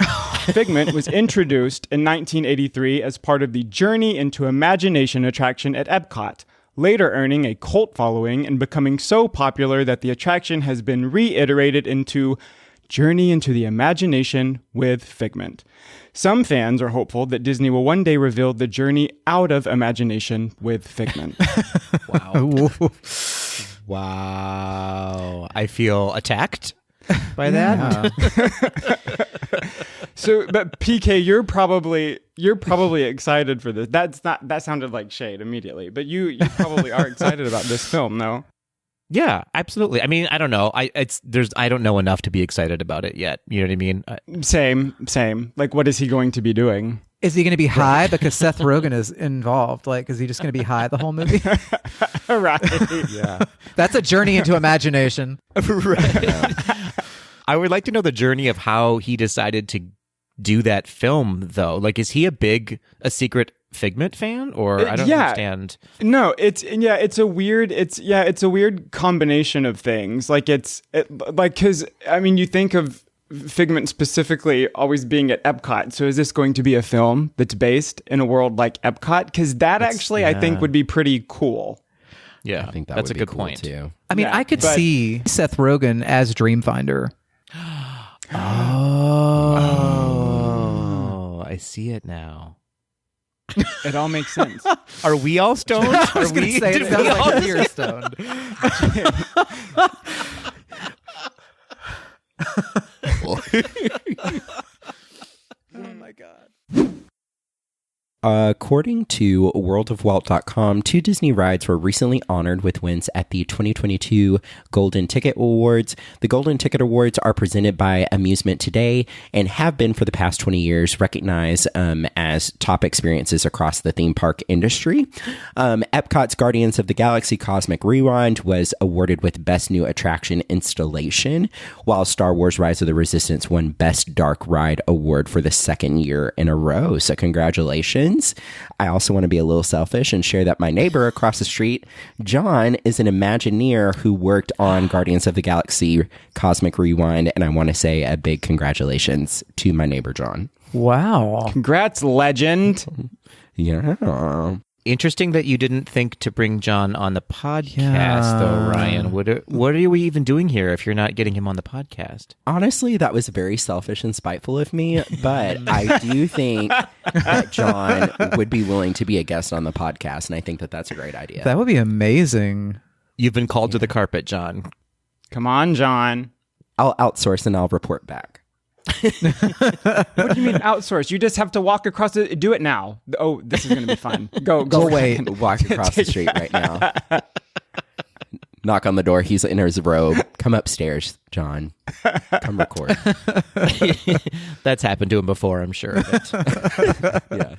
Figment was introduced in 1983 as part of the Journey into Imagination attraction at Epcot, later earning a cult following and becoming so popular that the attraction has been reiterated into Journey into the Imagination with Figment. Some fans are hopeful that Disney will one day reveal the journey out of imagination with Figment. Wow. Wow. I feel attacked by that. Yeah. So, but PK, you're probably excited for this. That sounded like shade immediately, but you probably are excited about this film, no? Yeah, absolutely. I mean, I don't know. I don't know enough to be excited about it yet. You know what I mean? Same. Like, what is he going to be doing? Is he going to be high because Seth Rogen is involved? Like, is he just going to be high the whole movie? Right. Yeah. That's a journey into imagination. Right. I would like to know the journey of how he decided to do that film, though. Like, is he a secret Figment fan, or I don't understand. No, it's a weird combination of things. Like because I mean, you think of Figment specifically always being at Epcot. So is this going to be a film that's based in a world like Epcot? Because I think would be pretty cool. Yeah, I think that's a good cool point too. I mean, I could see Seth Rogen as Dreamfinder. Oh, I see it now. It all makes sense. Are we all stoned? I was going to say it sounds like you're stoned. Oh, my God. According to worldofwalt.com, 2 Disney rides were recently honored with wins at the 2022 Golden Ticket Awards. The Golden Ticket Awards are presented by Amusement Today and have been for the past 20 years recognized as top experiences across the theme park industry. Epcot's Guardians of the Galaxy Cosmic Rewind was awarded with Best New Attraction Installation, while Star Wars Rise of the Resistance won Best Dark Ride Award for the second year in a row. So congratulations. I also want to be a little selfish and share that my neighbor across the street, John, is an Imagineer who worked on Guardians of the Galaxy Cosmic Rewind, and I want to say a big congratulations to my neighbor, John. Wow. Congrats, legend. Yeah. Interesting that you didn't think to bring John on the podcast, though, Ryan. What are we even doing here if you're not getting him on the podcast? Honestly, that was very selfish and spiteful of me, but I do think that John would be willing to be a guest on the podcast, and I think that that's a great idea. That would be amazing. You've been called to the carpet, John. Come on, John. I'll outsource and I'll report back. What do you mean outsource? You just have to walk across it. Do it now. Oh, this is going to be fun. Go away. Walk across the street right now. Knock on the door. He's in his robe. Come upstairs, John. Come record. That's happened to him before, I'm sure. Yeah.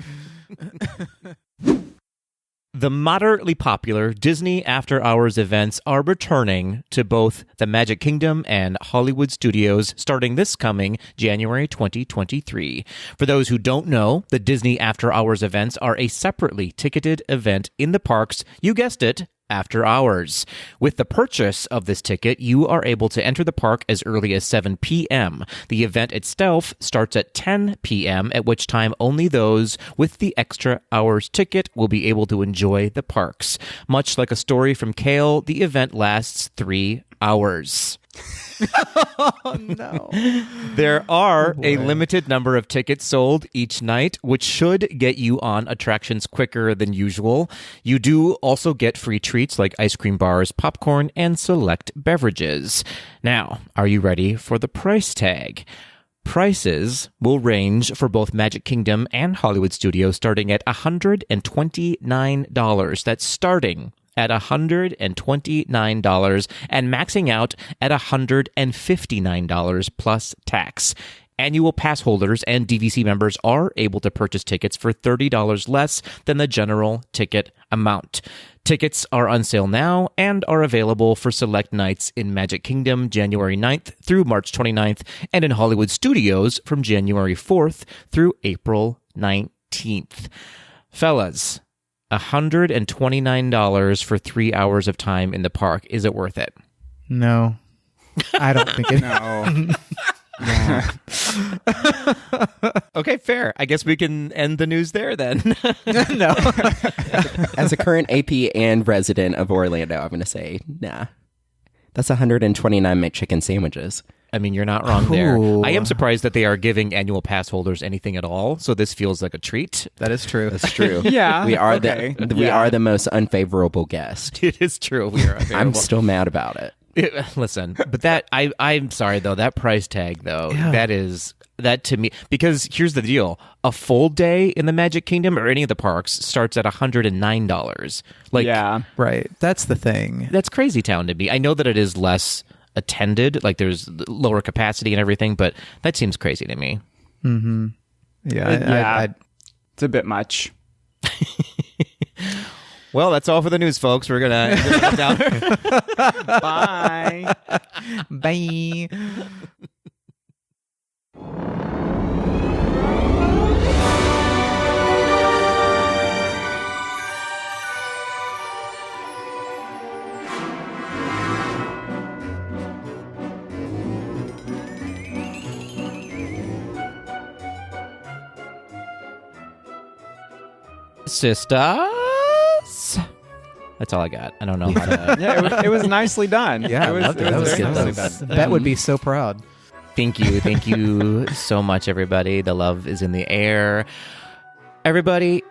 The moderately popular Disney After Hours events are returning to both the Magic Kingdom and Hollywood Studios starting this coming January 2023. For those who don't know, the Disney After Hours events are a separately ticketed event in the parks, you guessed it, after hours. With the purchase of this ticket, you are able to enter the park as early as 7 p.m. The event itself starts at 10 p.m., at which time only those with the extra hours ticket will be able to enjoy the parks. Much like a story from Kale, the event lasts 3 hours. Oh, no. There are a limited number of tickets sold each night, which should get you on attractions quicker than usual. You do also get free treats like ice cream bars, popcorn, and select beverages. Now, are you ready for the price tag? Prices will range for both Magic Kingdom and Hollywood Studios starting at $129. That's starting at $129 and maxing out at $159 plus tax. Annual pass holders and DVC members are able to purchase tickets for $30 less than the general ticket amount. Tickets are on sale now and are available for select nights in Magic Kingdom January 9th through March 29th and in Hollywood Studios from January 4th through April 19th. Fellas, $129 for 3 hours of time in the park. Is it worth it? No. I don't think it. No. Okay, fair. I guess we can end the news there then. No. As a current AP and resident of Orlando, I'm going to say, nah. That's 129 McChicken sandwiches. I mean, you're not wrong there. Ooh. I am surprised that they are giving annual pass holders anything at all, so this feels like a treat. That is true. That's true. Yeah. We are okay. we are the most unfavorable guest. It is true. We are I'm still mad about it. Listen, but that I'm sorry though, that price tag though, that to me, because here's the deal. A full day in the Magic Kingdom or any of the parks starts at $109. Like, yeah. Right. That's the thing. that's crazy town to me. I know that it is less attended, like there's lower capacity and everything, but that seems crazy to me. Mm-hmm. Yeah. It's a bit much. Well, that's all for the news, folks. We're gonna end it down. Bye. Bye. Sisters. That's all I got. I don't know how to. Yeah, it was nicely done. Yeah, it was, I loved it. it That was was very good. nicely done. Bet would be so proud. Thank you so much, everybody. The love is in the air. Everybody,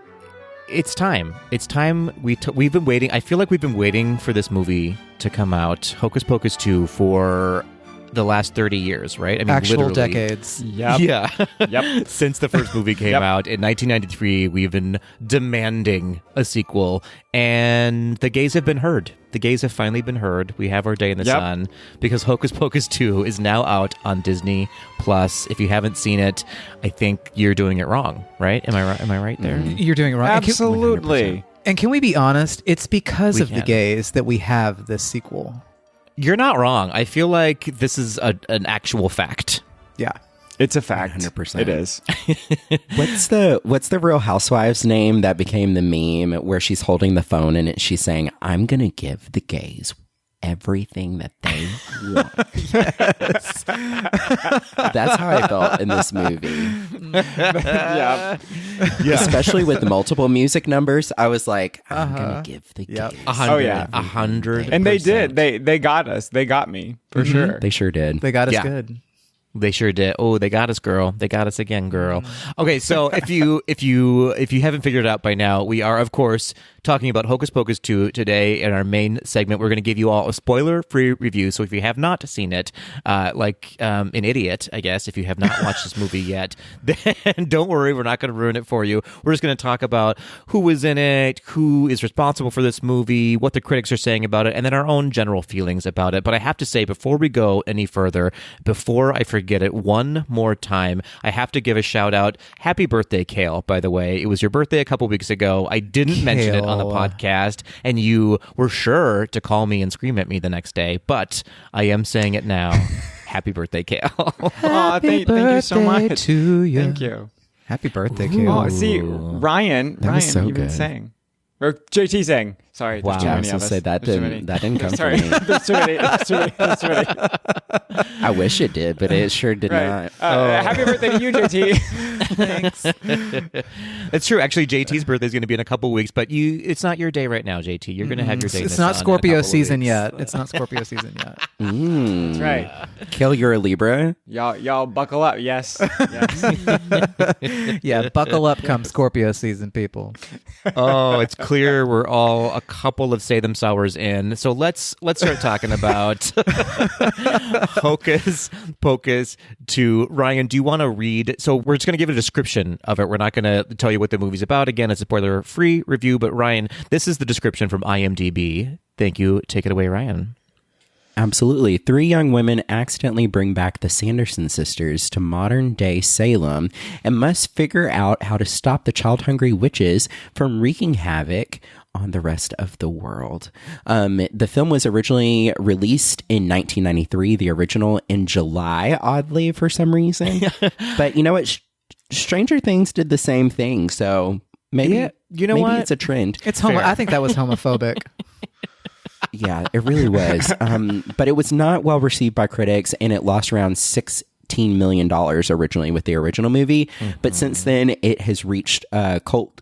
it's time. It's time. We've been waiting. I feel like we've been waiting for this movie to come out, Hocus Pocus 2, for the last 30 years, right? I mean, Actual literally. decades. Yep. Yeah. Yep. Since the first movie came out in 1993, we've been demanding a sequel, and the gays have been heard. The gays have finally been heard. We have our day in the sun because Hocus Pocus 2 is now out on Disney Plus. If you haven't seen it, I think you're doing it wrong, right? Am I right? Am I right there? You're doing it wrong. Absolutely. And can we be honest? It's because of the can. gays that we have this sequel. You're not wrong. I feel like this is an actual fact. Yeah. It's a fact. 100%. It is. What's the Real Housewives name that became the meme where she's holding the phone and she's saying, "I'm gonna give the gays everything that they want." That's how I felt in this movie. Yeah. Especially with the multiple music numbers. I was like, I'm gonna give the gays. 100. Oh, yeah. 100. And they did. They got us. They got me for sure. They sure did. They got us Yeah. good. They sure did. Oh, they got us, girl. They got us again, girl. Okay, so if you haven't figured it out by now, we are of course talking about Hocus Pocus 2 today in our main segment. We're going to give you all a spoiler-free review. So if you have not seen it, like an idiot, I guess, if you have not watched this movie yet, then don't worry, we're not going to ruin it for you. We're just going to talk about who was in it, who is responsible for this movie, what the critics are saying about it, and then our own general feelings about it. But I have to say, before we go any further, before I forget it one more time, I have to give a shout out. Happy birthday, Kale, by the way. It was your birthday a couple weeks ago. I didn't mention it on the podcast, and you were sure to call me and scream at me the next day, but I am saying it now. Happy birthday, Kale. Thank you so much. To you. Thank you. Happy birthday, Kale. Oh, see, Ryan was so even good. sang. Or JT sang. Sorry, there's too Yeah, I many was of gonna us. say that There's too many. didn't come Sorry, from me. there's too many. I wish it did, but it sure did Right. not. Happy birthday to you, JT. Thanks. It's true. Actually, JT's birthday is going to be in a couple weeks, but it's not your day right now, JT. You're going to have your day. in It's the not sun in a Scorpio couple of season weeks. yet. It's not Scorpio season yet. That's right. Kale, you're a Libra. Y'all buckle up. Yes. Yeah, buckle up come Scorpio season, people. Oh, it's clear we're all a couple of Say Them Sours in. So let's start talking about Hocus Pocus 2. Ryan, do you want to read? So we're just going to give a description of it. We're not going to tell you what the movie's about. Again, it's a spoiler-free review. But Ryan, this is the description from IMDb. Thank you. Take it away, Ryan. Absolutely. 3 young women accidentally bring back the Sanderson sisters to modern-day Salem and must figure out how to stop the child-hungry witches from wreaking havoc on the rest of the world. The film was originally released in 1993, the original in July, oddly, for some reason. But you know what? Stranger Things did the same thing, so maybe, you know maybe what? it's a trend. It's I think that was homophobic. Yeah, it really was. But it was not well received by critics, and it lost around $16 million originally with the original movie. But since then, it has reached cult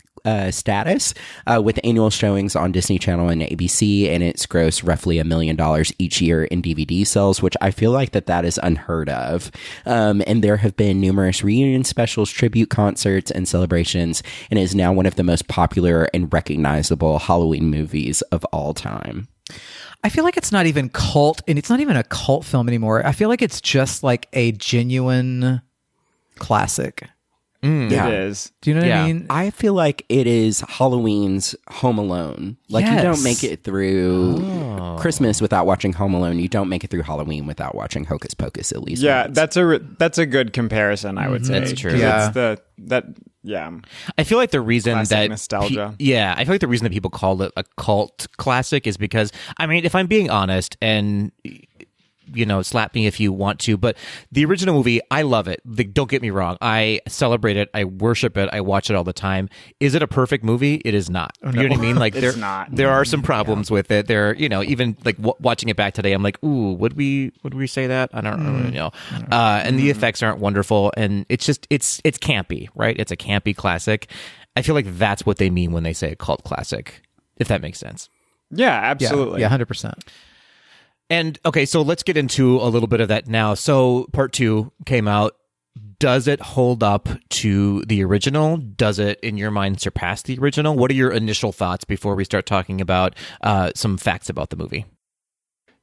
status with annual showings on Disney Channel and ABC, and it's grossed roughly $1 million each year in DVD sales, which I feel like that is unheard of. And there have been numerous reunion specials, tribute concerts, and celebrations, and is now one of the most popular and recognizable Halloween movies of all time. I feel like it's not even cult, and it's not even a cult film anymore. I feel like it's just like a genuine classic. Yeah. It is. Do you know what Yeah. I mean? I feel like it is Halloween's Home Alone. Like, you don't Yes. make it through Christmas without watching Home Alone. You don't make it through Halloween without watching Hocus Pocus, at least. Yeah, once. that's a good comparison, I would say. That's true. 'Cause Yeah. Yeah. I feel like the reason Classic that nostalgia. I feel like the reason that people call it a cult classic is because, I mean, if I'm being honest, and slap me if you want to, but the original movie, I love it. Don't get me wrong. I celebrate it. I worship it. I watch it all the time. Is it a perfect movie? It is not. You know what I mean? Like, It's not. there are some problems with it. There, even like watching it back today, I'm like, ooh, would we say that? I don't know. And the effects aren't wonderful, and it's just it's campy, right? It's a campy classic. I feel like that's what they mean when they say a cult classic, if that makes sense. Yeah, absolutely. Yeah, 100%. And okay, so let's get into a little bit of that now. So part 2 came out. Does it hold up to the original? Does it, in your mind, surpass the original? What are your initial thoughts before we start talking about some facts about the movie?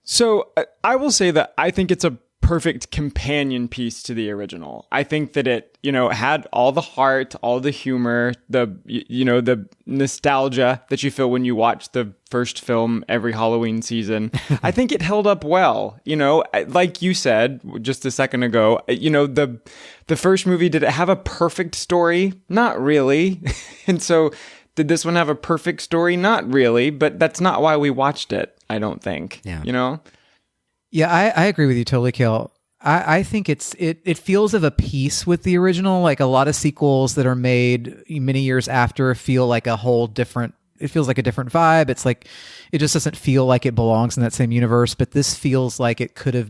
So I will say that I think it's a perfect companion piece to the original. I think that it, had all the heart, all the humor, the nostalgia that you feel when you watch the first film every Halloween season. I think it held up well. Like you said just a second ago, the first movie, did it have a perfect story? Not really. And so did this one have a perfect story? Not really, but that's not why we watched it, I don't think. Yeah. Yeah, I agree with you totally, Kale. I think it feels of a piece with the original. Like a lot of sequels that are made many years after feel like a whole different. It feels like a different vibe. It's like it just doesn't feel like it belongs in that same universe. But this feels like it could have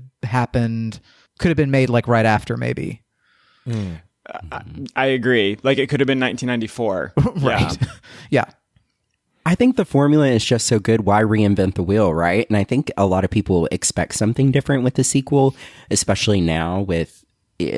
been made like right after, maybe. I agree. Like it could have been 1994. Right. Yeah. I think the formula is just so good. Why reinvent the wheel, right? And I think a lot of people expect something different with the sequel, especially now with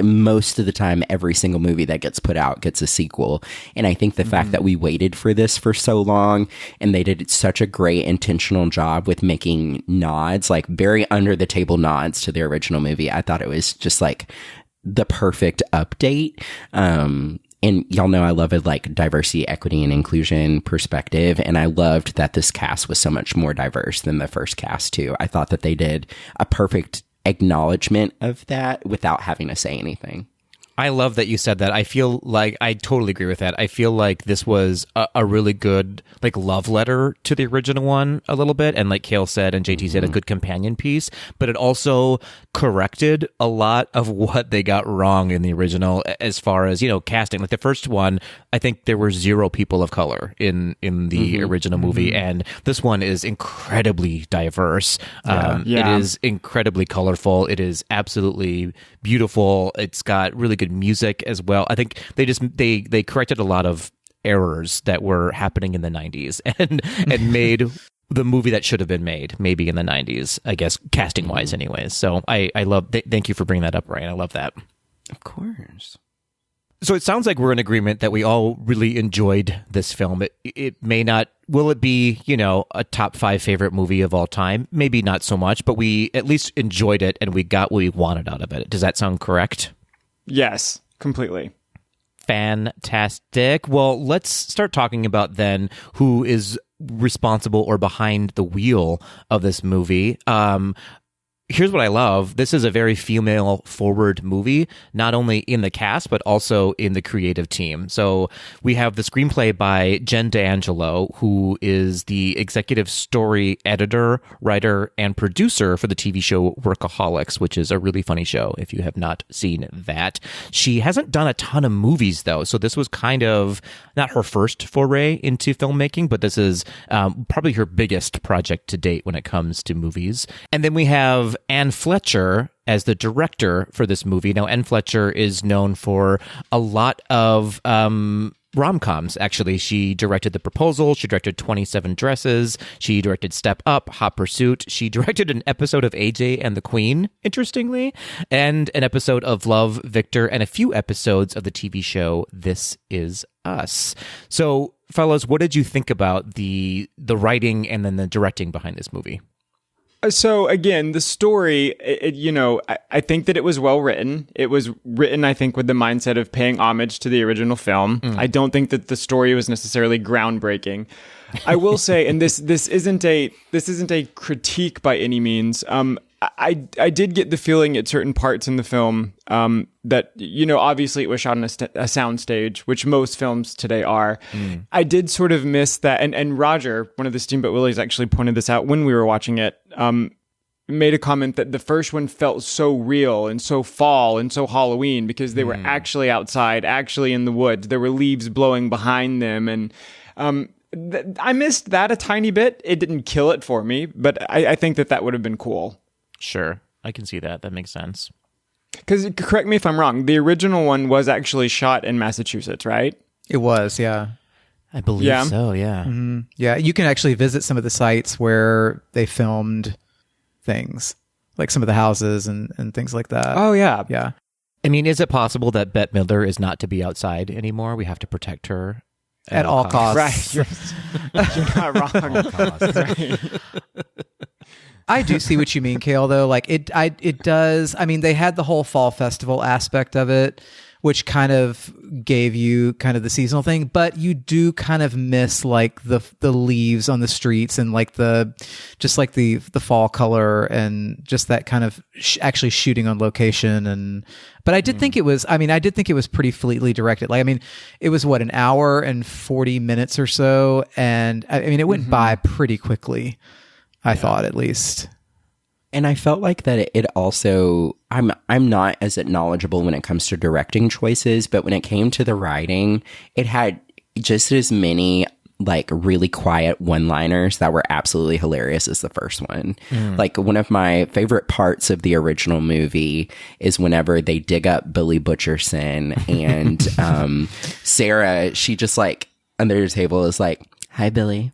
most of the time, every single movie that gets put out gets a sequel. And I think the fact that we waited for this for so long and they did such a great intentional job with making nods, like very under the table nods to the original movie. I thought it was just like the perfect update. And y'all know I love it, like diversity, equity, and inclusion perspective. And I loved that this cast was so much more diverse than the first cast too. I thought that they did a perfect acknowledgement of that without having to say anything. I love that you said that. I feel like I totally agree with that. I feel like this was a really good like love letter to the original one a little bit. And like Kale said and JT said, a good companion piece, but it also corrected a lot of what they got wrong in the original as far as, casting. Like the first one, I think there were 0 people of color in the original movie. And this one is incredibly diverse. It is incredibly colorful. It is absolutely beautiful. It's got really good music as well. I think they corrected a lot of errors that were happening in the 90s and made the movie that should have been made maybe in the 90s, I guess, casting wise anyways. So I love thank you for bringing that up, Ryan. I love that. Of course. So it sounds like we're in agreement that we all really enjoyed this film. It may not, will it be, a top 5 favorite movie of all time? Maybe not so much, but we at least enjoyed it and we got what we wanted out of it. Does that sound correct? Yes, completely. Fantastic. Well, let's start talking about then who is responsible or behind the wheel of this movie. Here's what I love. This is a very female-forward movie, not only in the cast, but also in the creative team. So we have the screenplay by Jen D'Angelo, who is the executive story editor, writer, and producer for the TV show Workaholics, which is a really funny show if you have not seen that. She hasn't done a ton of movies, though, so this was kind of not her first foray into filmmaking, but this is probably her biggest project to date when it comes to movies. And then we have Anne Fletcher as the director for this movie. Now, Anne Fletcher is known for a lot of rom-coms, actually. She directed The Proposal, she directed 27 Dresses, she directed Step Up, Hot Pursuit, she directed an episode of AJ and the Queen, interestingly, and an episode of Love, Victor, and a few episodes of the TV show This Is Us. So, fellas, what did you think about the writing and then the directing behind this movie? So again, the story, I think that it was well written. It was written, I think, with the mindset of paying homage to the original film. I don't think that the story was necessarily groundbreaking. I will say, and this isn't a critique by any means. I did get the feeling at certain parts in the film that, obviously it was shot on a sound stage, which most films today are. I did sort of miss that. And Roger, one of the Steamboat Willies, actually pointed this out when we were watching it, made a comment that the first one felt so real and so fall and so Halloween because they were actually outside, actually in the woods. There were leaves blowing behind them. And I missed that a tiny bit. It didn't kill it for me, but I think that would have been cool. Sure, I can see that. That makes sense. Because, correct me if I'm wrong, the original one was actually shot in Massachusetts, right? It was, yeah. I believe so, yeah. Mm-hmm. Yeah, you can actually visit some of the sites where they filmed things, like some of the houses and things like that. Oh, yeah. Yeah. I mean, is it possible that Bette Midler is not to be outside anymore? We have to protect her at all costs. Right. You're not wrong. All costs. Right. I do see what you mean, Kale, though. Like it does. I mean, they had the whole fall festival aspect of it, which kind of gave you kind of the seasonal thing, but you do kind of miss like the leaves on the streets and like the fall color and just that kind of actually shooting on location. But I did think it was, pretty fleetly directed. Like, I mean, it was what, an hour and 40 minutes or so. And I mean, it went by pretty quickly, I thought, at least. And I felt like that it also, I'm not as knowledgeable when it comes to directing choices, but when it came to the writing, it had just as many like really quiet one-liners that were absolutely hilarious as the first one. Like one of my favorite parts of the original movie is whenever they dig up Billy Butcherson and Sarah, she just like under the table is like, "Hi, Billy."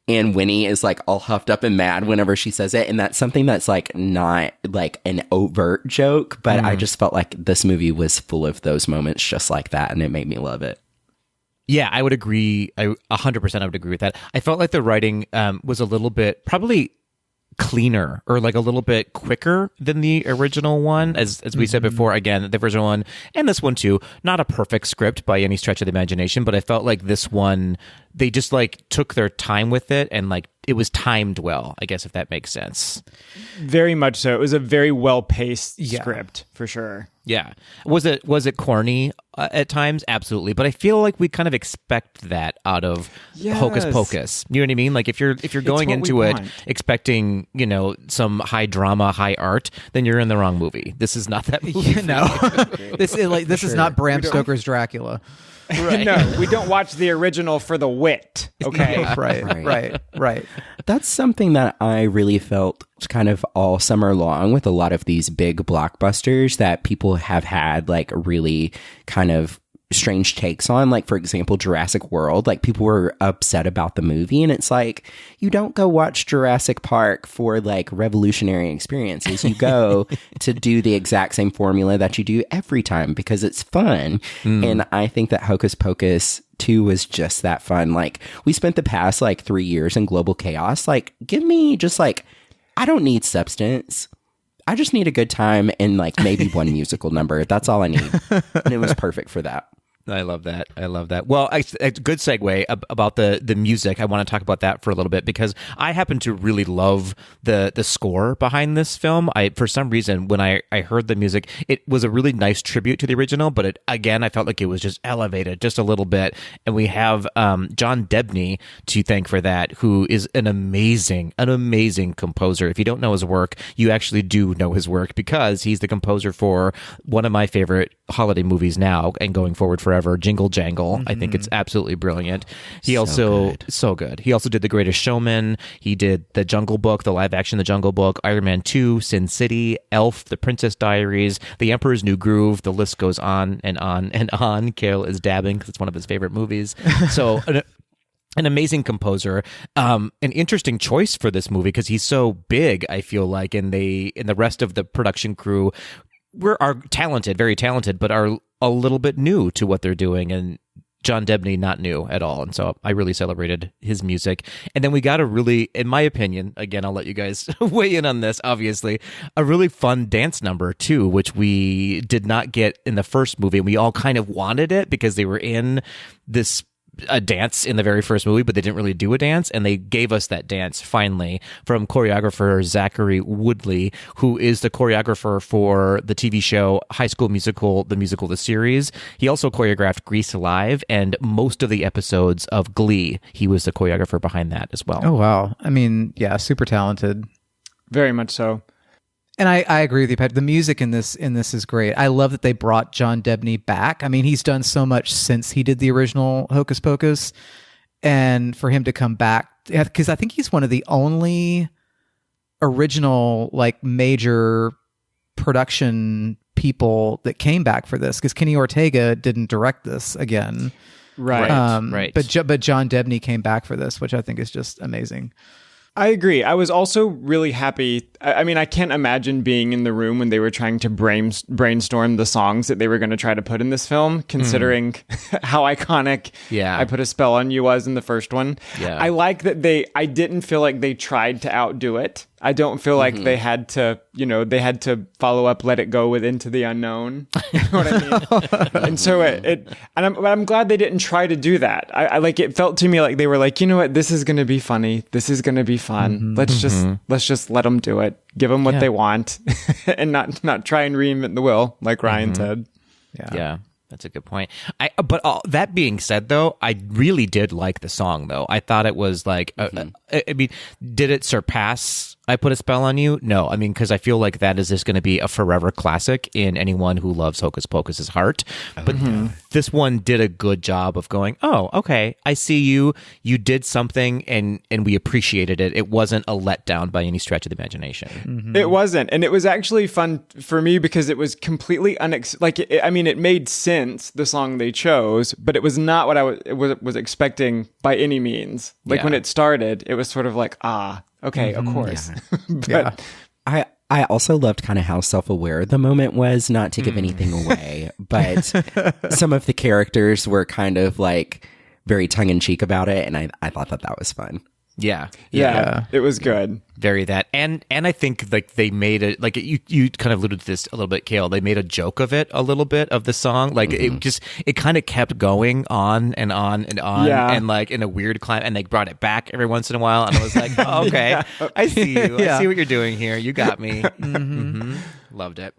And Winnie is like all huffed up and mad whenever she says it. And that's something that's like not like an overt joke, but I just felt like this movie was full of those moments just like that. And it made me love it. Yeah, I would agree. 100% I would agree with that. I felt like the writing was a little bit probably cleaner or like a little bit quicker than the original one. As we said before, again, the original one and this one too, not a perfect script by any stretch of the imagination, but I felt like this one, they just like took their time with it and like it was timed well, I guess, if that makes sense. Very much so. It was a very well-paced script, for sure. Yeah. Was it corny at times? Absolutely. But I feel like we kind of expect that out of Hocus Pocus. You know what I mean? Like if you're going into it expecting, you know, some high drama, high art, then you're in the wrong movie. This is not that movie. This is not Bram Stoker's Dracula. Right. No, we don't watch the original for the wit. Okay. Right. That's something that I really felt kind of all summer long with a lot of these big blockbusters that people have had like really kind of strange takes on. Like, for example, Jurassic World. Like, people were upset about the movie, and it's like, you don't go watch Jurassic Park for like revolutionary experiences. You go to do the exact same formula that you do every time because it's fun. And I think that Hocus Pocus 2 was just that fun. Like, we spent the past like 3 years in global chaos. Like, give me just like, I don't need substance. I just need a good time and like maybe one musical number. That's all I need. And it was perfect for that. I love that. Well, a good segue about the music. I want to talk about that for a little bit because I happen to really love the score behind this film. For some reason, when I heard the music, it was a really nice tribute to the original, but I felt like it was just elevated just a little bit. And we have John Debney to thank for that, who is an amazing composer. If you don't know his work, you actually do know his work because he's the composer for one of my favorite holiday movies now and going forward forever, Jingle Jangle. I think it's absolutely brilliant. So good. He also did The Greatest Showman. He did The Jungle Book, the live action The Jungle Book, Iron Man 2, Sin City, Elf, The Princess Diaries, The Emperor's New Groove. The list goes on and on and on. Kale is dabbing because it's one of his favorite movies. So an amazing composer, an interesting choice for this movie because he's so big, I feel like, and the rest of the production crew are talented, very talented, but are a little bit new to what they're doing. And John Debney, not new at all. And so I really celebrated his music. And then we got a really, in my opinion, again, I'll let you guys weigh in on this, obviously, a really fun dance number too, which we did not get in the first movie. And we all kind of wanted it because they were in a dance in the very first movie, but they didn't really do a dance, and they gave us that dance finally from choreographer Zachary Woodley, who is the choreographer for the TV show High School Musical, the series. He also choreographed Grease Live and most of the episodes of Glee. He was the choreographer behind that as well. Oh, wow. I mean, yeah, super talented. Very much so. And I agree with you, Pat. The music in this is great. I love that they brought John Debney back. I mean, he's done so much since he did the original Hocus Pocus, and for him to come back, because I think he's one of the only original like major production people that came back for this, because Kenny Ortega didn't direct this again, right? Right. But John Debney came back for this, which I think is just amazing. I agree. I was also really happy. I mean, I can't imagine being in the room when they were trying to brainstorm the songs that they were going to try to put in this film, considering how iconic I Put a Spell on You was in the first one. Yeah. I like that I didn't feel like they tried to outdo it. I don't feel like they had to, they had to follow up Let It Go with Into the Unknown. You know what I mean? And so I'm glad they didn't try to do that. I like, it felt to me like they were like, you know what, this is going to be funny. This is going to be fun. Let's just let them do it. Give them what they want and not try and reinvent the wheel like Ryan said. Yeah. That's a good point. But that being said, though, I really did like the song, though. I thought it was like, I mean, did it surpass I Put a Spell on You? No. I mean, because I feel like that is just going to be a forever classic in anyone who loves Hocus Pocus's heart. But this one did a good job of going, oh, okay, I see you. You did something and we appreciated it. It wasn't a letdown by any stretch of the imagination. It wasn't. And it was actually fun for me because it was completely it made sense, the song they chose, but it was not what I was expecting by any means. Like when it started, it was sort of like, okay, of course. But I also loved kind of how self-aware the moment was, not to give anything away, but some of the characters were kind of like very tongue-in-cheek about it, and I thought that was fun. Yeah, it was good. Very that, and I think like they made it like you kind of alluded to this a little bit, Kale. They made a joke of it a little bit of the song, like it kind of kept going on and on and on, and like in a weird climb, and they brought it back every once in a while, and I was like, oh, okay, I see you, I see what you're doing here, you got me. Loved it.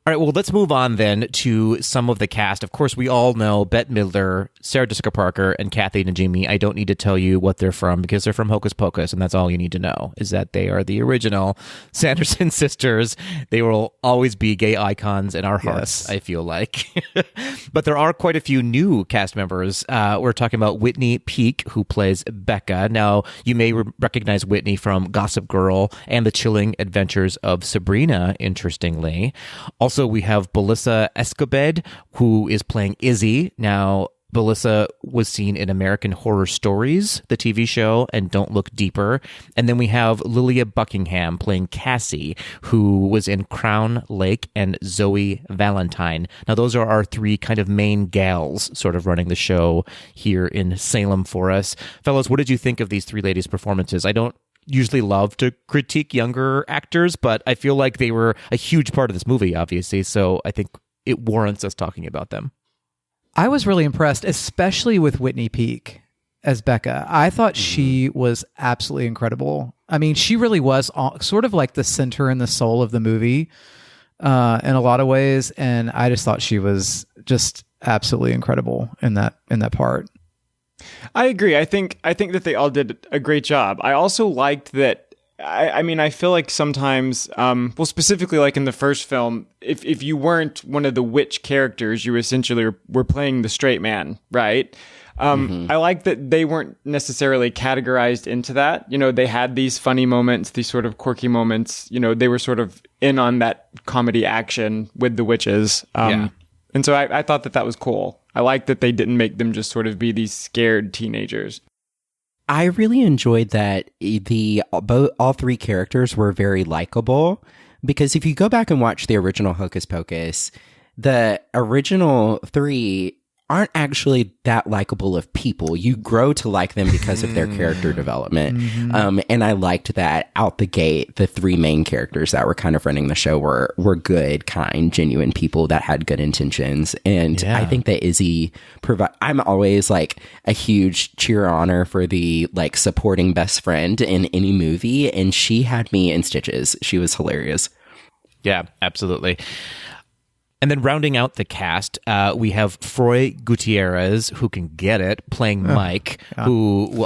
All right, well, let's move on then to some of the cast. Of course, we all know Bette Midler, Sarah Jessica Parker, and Kathy Najimy. I don't need to tell you what they're from because they're from Hocus Pocus, and that's all you need to know, is that they are the original Sanderson sisters. They will always be gay icons in our hearts, I feel like. But there are quite a few new cast members. We're talking about Whitney Peak, who plays Becca. Now, you may recognize Whitney from Gossip Girl and The Chilling Adventures of Sabrina, interestingly. Also, we have Belissa Escobed, who is playing Izzy. Now, Belissa was seen in American Horror Stories, the TV show, and Don't Look Deeper. And then we have Lilia Buckingham playing Cassie, who was in Crown Lake and Zoe Valentine. Now, those are our three kind of main gals sort of running the show here in Salem for us. Fellas, what did you think of these three ladies' performances? I don't usually love to critique younger actors, but I feel like they were a huge part of this movie, obviously, so I think it warrants us talking about them. I was really impressed, especially with Whitney Peak as Becca. I thought she was absolutely incredible. I mean, she really was sort of like the center and the soul of the movie in a lot of ways, and I just thought she was just absolutely incredible in that part. I agree. I think that they all did a great job. I also liked that. I mean, I feel like sometimes, specifically like in the first film, if you weren't one of the witch characters, you essentially were playing the straight man, right? I like that they weren't necessarily categorized into that. You know, they had these funny moments, these sort of quirky moments. You know, they were sort of in on that comedy action with the witches. And so I thought that was cool. I like that they didn't make them just sort of be these scared teenagers. I really enjoyed that all three characters were very likable, because if you go back and watch the original Hocus Pocus, the original three aren't actually that likable of people. You grow to like them because of their character development. And I liked that out the gate, the three main characters that were kind of running the show were good, kind, genuine people that had good intentions. And I think that Izzy I'm always like a huge cheer honor for the like supporting best friend in any movie. And she had me in stitches. She was hilarious. Yeah, absolutely. And then rounding out the cast, we have Froy Gutierrez, who can get it, playing Mike, who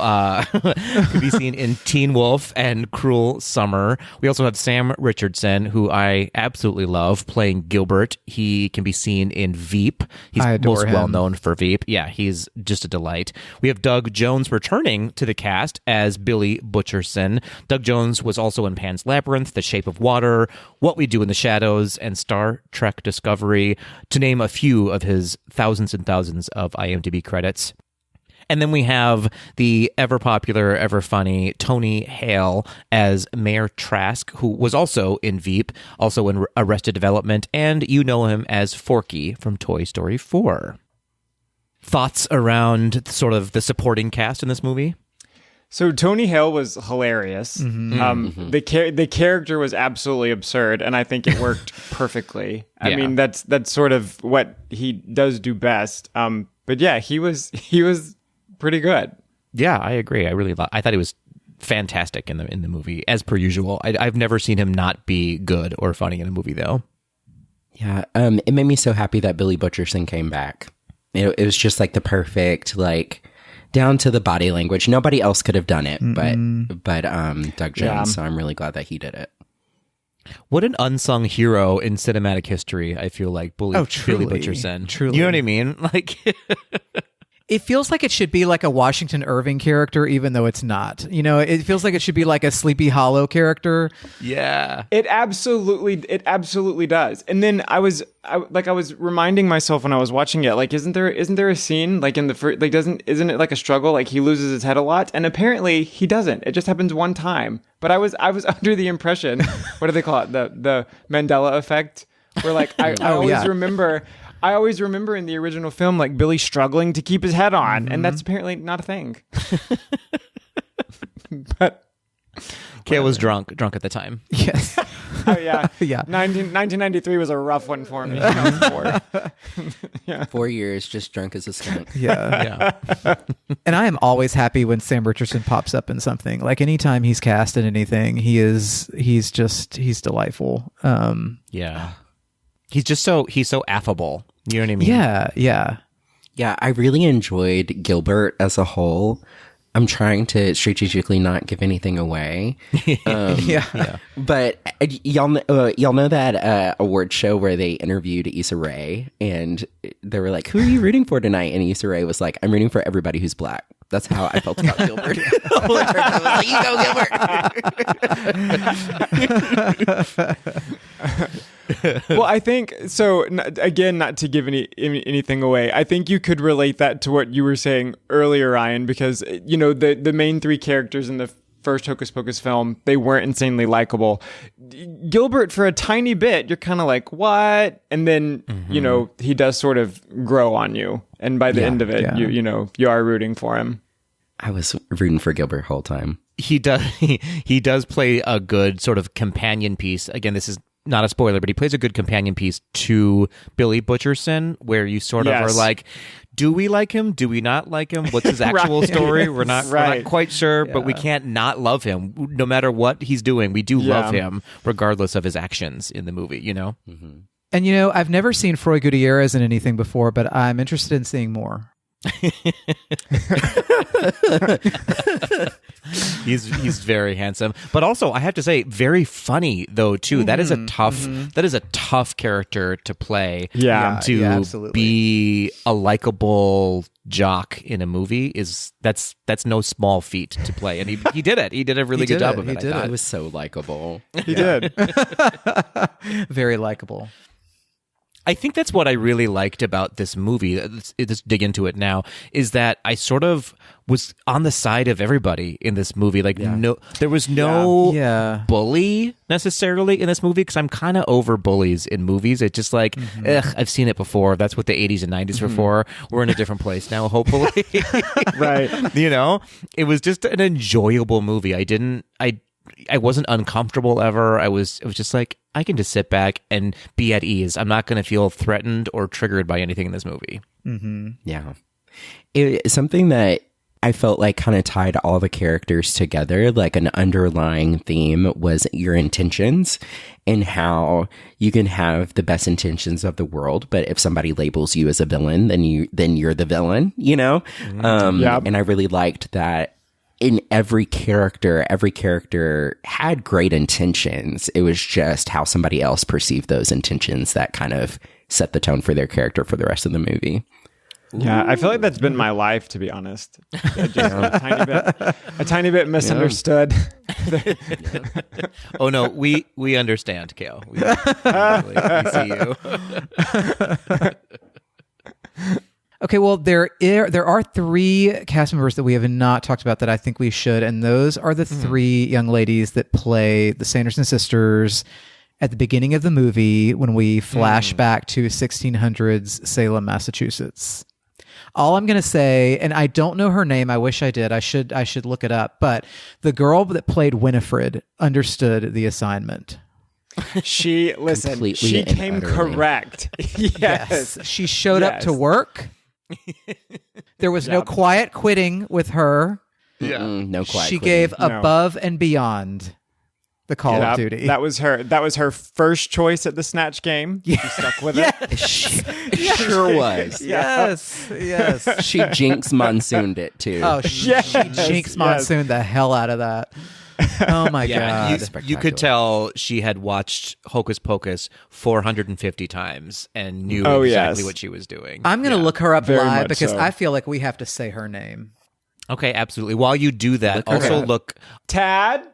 could be seen in Teen Wolf and Cruel Summer. We also have Sam Richardson, who I absolutely love, playing Gilbert. He can be seen in Veep. He's most well known for Veep. Yeah, he's just a delight. We have Doug Jones returning to the cast as Billy Butcherson. Doug Jones was also in Pan's Labyrinth, The Shape of Water, What We Do in the Shadows, and Star Trek Discovery, to name a few of his thousands and thousands of IMDb credits. And then we have the ever-popular, ever-funny Tony Hale as Mayor Trask, who was also in Veep, also in Arrested Development, and you know him as Forky from Toy Story 4. Thoughts around sort of the supporting cast in this movie? So Tony Hale was hilarious. The character was absolutely absurd, and I think it worked perfectly. I mean, that's sort of what he does do best. But yeah, he was pretty good. Yeah, I agree. I thought he was fantastic in the movie, as per usual. I've never seen him not be good or funny in a movie, though. Yeah, it made me so happy that Billy Butcherson came back. It was just like the perfect, like, down to the body language. Nobody else could have done it, but Doug Jones. Yeah. So I'm really glad that he did it. What an unsung hero in cinematic history, I feel like, Billy Butcherson. Truly. You know what I mean? Like, It feels like it should be like a Washington Irving character, even though it's not. You know, it feels like it should be like a Sleepy Hollow character. yeah. It absolutely does. And then I was reminding myself when I was watching it, like, isn't there a scene like in the first, like, isn't it like a struggle? Like, he loses his head a lot, and apparently he doesn't. It just happens one time. But I was under the impression, what do they call it? The Mandela effect, where like I always remember in the original film, like, Billy struggling to keep his head on, and that's apparently not a thing. But Kale was drunk at the time. Yes. oh yeah, Yeah. 1993 was a rough one for me. 4 years just drunk as a skunk. Yeah. Yeah. And I am always happy when Sam Richardson pops up in something. Like, anytime he's cast in anything, he's delightful. Yeah. He's so affable. You know what I mean? Yeah. Yeah, I really enjoyed Gilbert as a whole. I'm trying to strategically not give anything away. Yeah. But y'all know that award show where they interviewed Issa Rae, and they were like, "Who are you rooting for tonight?" And Issa Rae was like, "I'm rooting for everybody who's black." That's how I felt about Gilbert. I was like, "You go, Gilbert." Well, I think so. Again, not to give anything away, I think you could relate that to what you were saying earlier, Ryan, because, you know, the main three characters in the first Hocus Pocus film, they weren't insanely likable. Gilbert, for a tiny bit, you're kind of like, what? And then, you know, he does sort of grow on you, and by the end of it, you are rooting for him. I was rooting for Gilbert the whole time. He does play a good sort of companion piece. Again, this is not a spoiler, but he plays a good companion piece to Billy Butcherson, where you sort of are like, do we like him? Do we not like him? What's his actual story? We're not quite sure, but we can't not love him. No matter what he's doing, we do love him, regardless of his actions in the movie, you know? Mm-hmm. And, you know, I've never seen Froy Gutierrez in anything before, but I'm interested in seeing more. He's very handsome, but also I have to say very funny though too. That is a tough character to play. To be a likable jock in a movie that's no small feat to play, and he did it. He did a really good job of it. I thought. He was so likable. He did. Very likable. I think that's what I really liked about this movie. Let's dig into it now. Is that I sort of was on the side of everybody in this movie. Like, there was no bully necessarily in this movie, because I'm kind of over bullies in movies. It's just like, I've seen it before. That's what the 80s and 90s were for. We're in a different place now, hopefully. Right. You know, it was just an enjoyable movie. I wasn't uncomfortable ever. It was just like, I can just sit back and be at ease. I'm not going to feel threatened or triggered by anything in this movie. Mm-hmm. Yeah. Something that I felt like kind of tied all the characters together, like an underlying theme, was your intentions, and how you can have the best intentions of the world, but if somebody labels you as a villain, then you're the villain, you know? And I really liked that. In every character had great intentions. It was just how somebody else perceived those intentions that kind of set the tone for their character for the rest of the movie. Yeah, I feel like that's been my life, to be honest. Just a tiny bit misunderstood. Oh no, we understand, Kale. We see you. Okay, well, there are three cast members that we have not talked about that I think we should, and those are the three young ladies that play the Sanderson sisters at the beginning of the movie when we flash back to 1600s Salem, Massachusetts. All I'm going to say, and I don't know her name. I wish I did. I should look it up. But the girl that played Winifred understood the assignment. She came utterly. Correct. Yes. She showed up to work. There was no quiet quitting with her. No quiet. She quitting. gave above and beyond the Call of Duty. That was her first choice at the Snatch game. She stuck with it. Sure was. Yes. She Jinx Monsooned it too. Oh, she Jinx Monsoon the hell out of that. Oh my God. You could tell she had watched Hocus Pocus 450 times and knew exactly what she was doing. I'm going to look her up Very live much because so. I feel like we have to say her name. Okay, absolutely. While you do that, also look. Tad,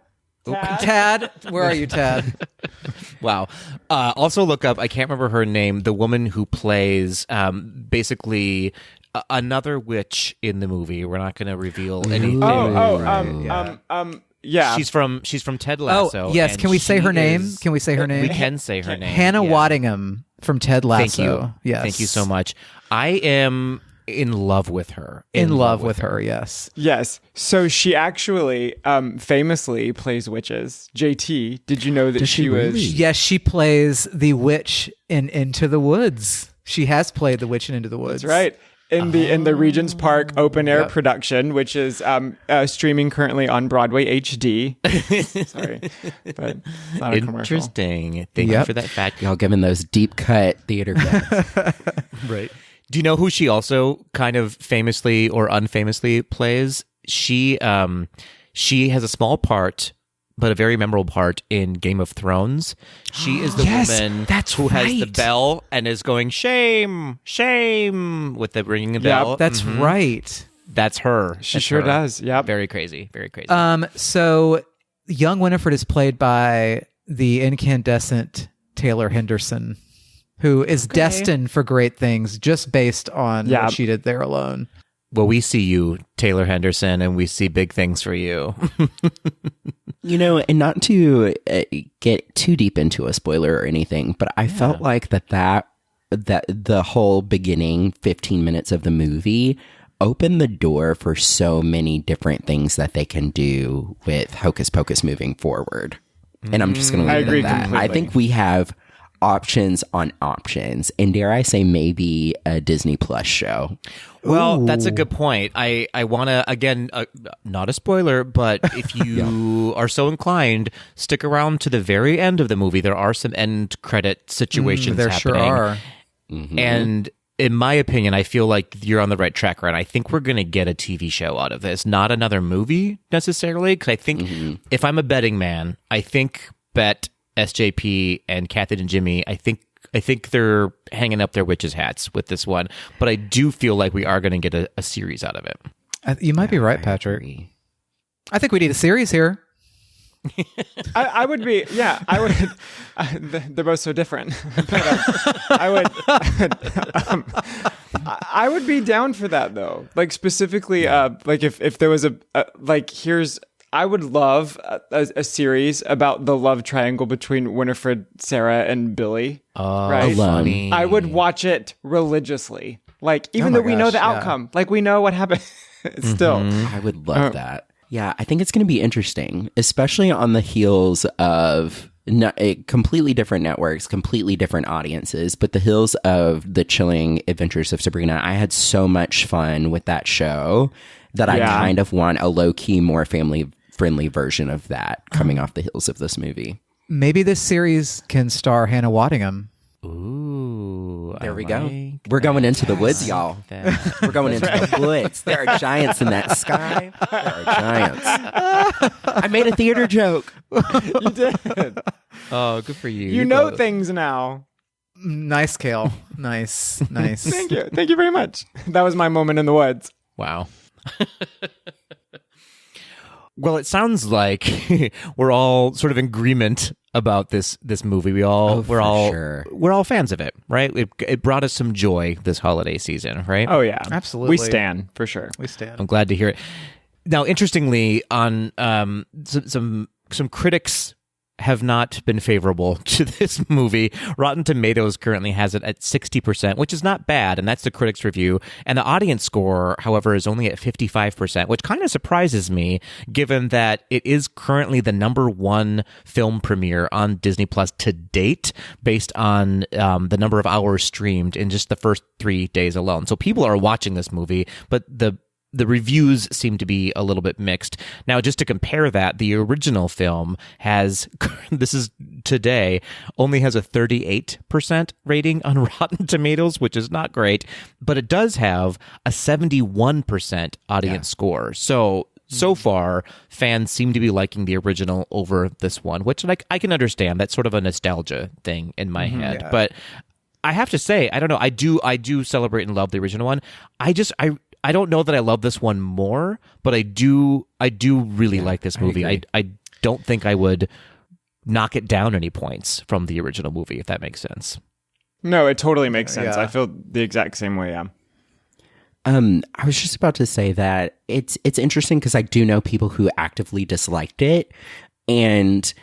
where are you, Tad? Wow. Also look up, I can't remember her name, the woman who plays basically another witch in the movie. We're not going to reveal anything. Yeah. She's from Ted Lasso. Oh, yes. Can we say her name? We can say her name. Hannah Waddingham from Ted Lasso. Thank you. Yes. Thank you so much. I am in love with her. In love with her, yes. Yes. So she actually famously plays witches. JT, did you know that she was... really? Yes, she plays the witch in Into the Woods. She has played the witch in Into the Woods. That's right. In the Regent's Park open air production, which is streaming currently on Broadway HD. Sorry, but it's not a commercial. Interesting. Thank you for that fact. Y'all giving those deep cut theater guys. Right. Do you know who she also kind of famously or unfamously plays? She has a small part, but a very memorable part in Game of Thrones. She is the woman who has the bell and is going, shame, shame, with the ringing the bell. That's right. That's her. She sure does. Yep. Very crazy. Very crazy. So young Winifred is played by the incandescent Taylor Henderson, who is destined for great things just based on what she did there alone. Well, we see you, Taylor Henderson, and we see big things for you. You know, and not to get too deep into a spoiler or anything, but I felt like that the whole beginning 15 minutes of the movie opened the door for so many different things that they can do with Hocus Pocus moving forward. And I'm just going to leave it at that. Completely. I think we have options on options, and dare I say maybe a Disney Plus show. Well, that's a good point. I want to, again, not a spoiler, but if you are so inclined, stick around to the very end of the movie. There are some end credit situations there happening. sure are. And in my opinion, I feel like you're on the right track, right? I think we're going to get a TV show out of this, not another movie necessarily, because I think if I'm a betting man, I think bet SJP and Kathy and Jimmy, I think they're hanging up their witches' hats with this one, but I do feel like we are going to get a series out of it. You might be right, Patrick. I think we need a series here. I would be, I would. They're both so different. But, I would be down for that though. Like specifically, like if there was I would love a series about the love triangle between Winifred, Sarah, and Billy. Oh, right? funny. I would watch it religiously. Like, even though we know the outcome, like we know what happened. Still, I would love that. Yeah, I think it's going to be interesting, especially on the heels of completely different networks, completely different audiences, but the heels of The Chilling Adventures of Sabrina. I had so much fun with that show that I kind of want a low-key, more family-friendly version of that coming off the heels of this movie. Maybe this series can star Hannah Waddingham. Ooh, There we go. We're going into the woods, y'all. We're going into the woods. There are giants in that sky. There are giants. I made a theater joke. you did. Oh, good for you. You know things now. Nice, Kale. Nice. Thank you. Thank you very much. That was my moment in the woods. Wow. Well, it sounds like we're all sort of in agreement about this movie. We're all fans of it, right? It brought us some joy this holiday season, right? Oh yeah, absolutely. We stand for sure. We stand. I'm glad to hear it. Now, interestingly, on some critics have not been favorable to this movie. Rotten Tomatoes currently has it at 60%, which is not bad, and that's the critics' review. And the audience score, however, is only at 55%, which kind of surprises me, given that it is currently the #1 film premiere on Disney Plus to date, based on the number of hours streamed in just the first 3 days alone. So people are watching this movie, but the reviews seem to be a little bit mixed. Now, just to compare that, the original film has, this is today, only has a 38% rating on Rotten Tomatoes, which is not great, but it does have a 71% audience score. So far, fans seem to be liking the original over this one, which I can understand. That's sort of a nostalgia thing in my head. Yeah. But I have to say, I don't know, I do celebrate and love the original one. I don't know that I love this one more, but I do really like this movie. I don't think I would knock it down any points from the original movie, if that makes sense. No, it totally makes sense. Yeah. I feel the exact same way, yeah. I was just about to say that it's interesting because I do know people who actively disliked it, and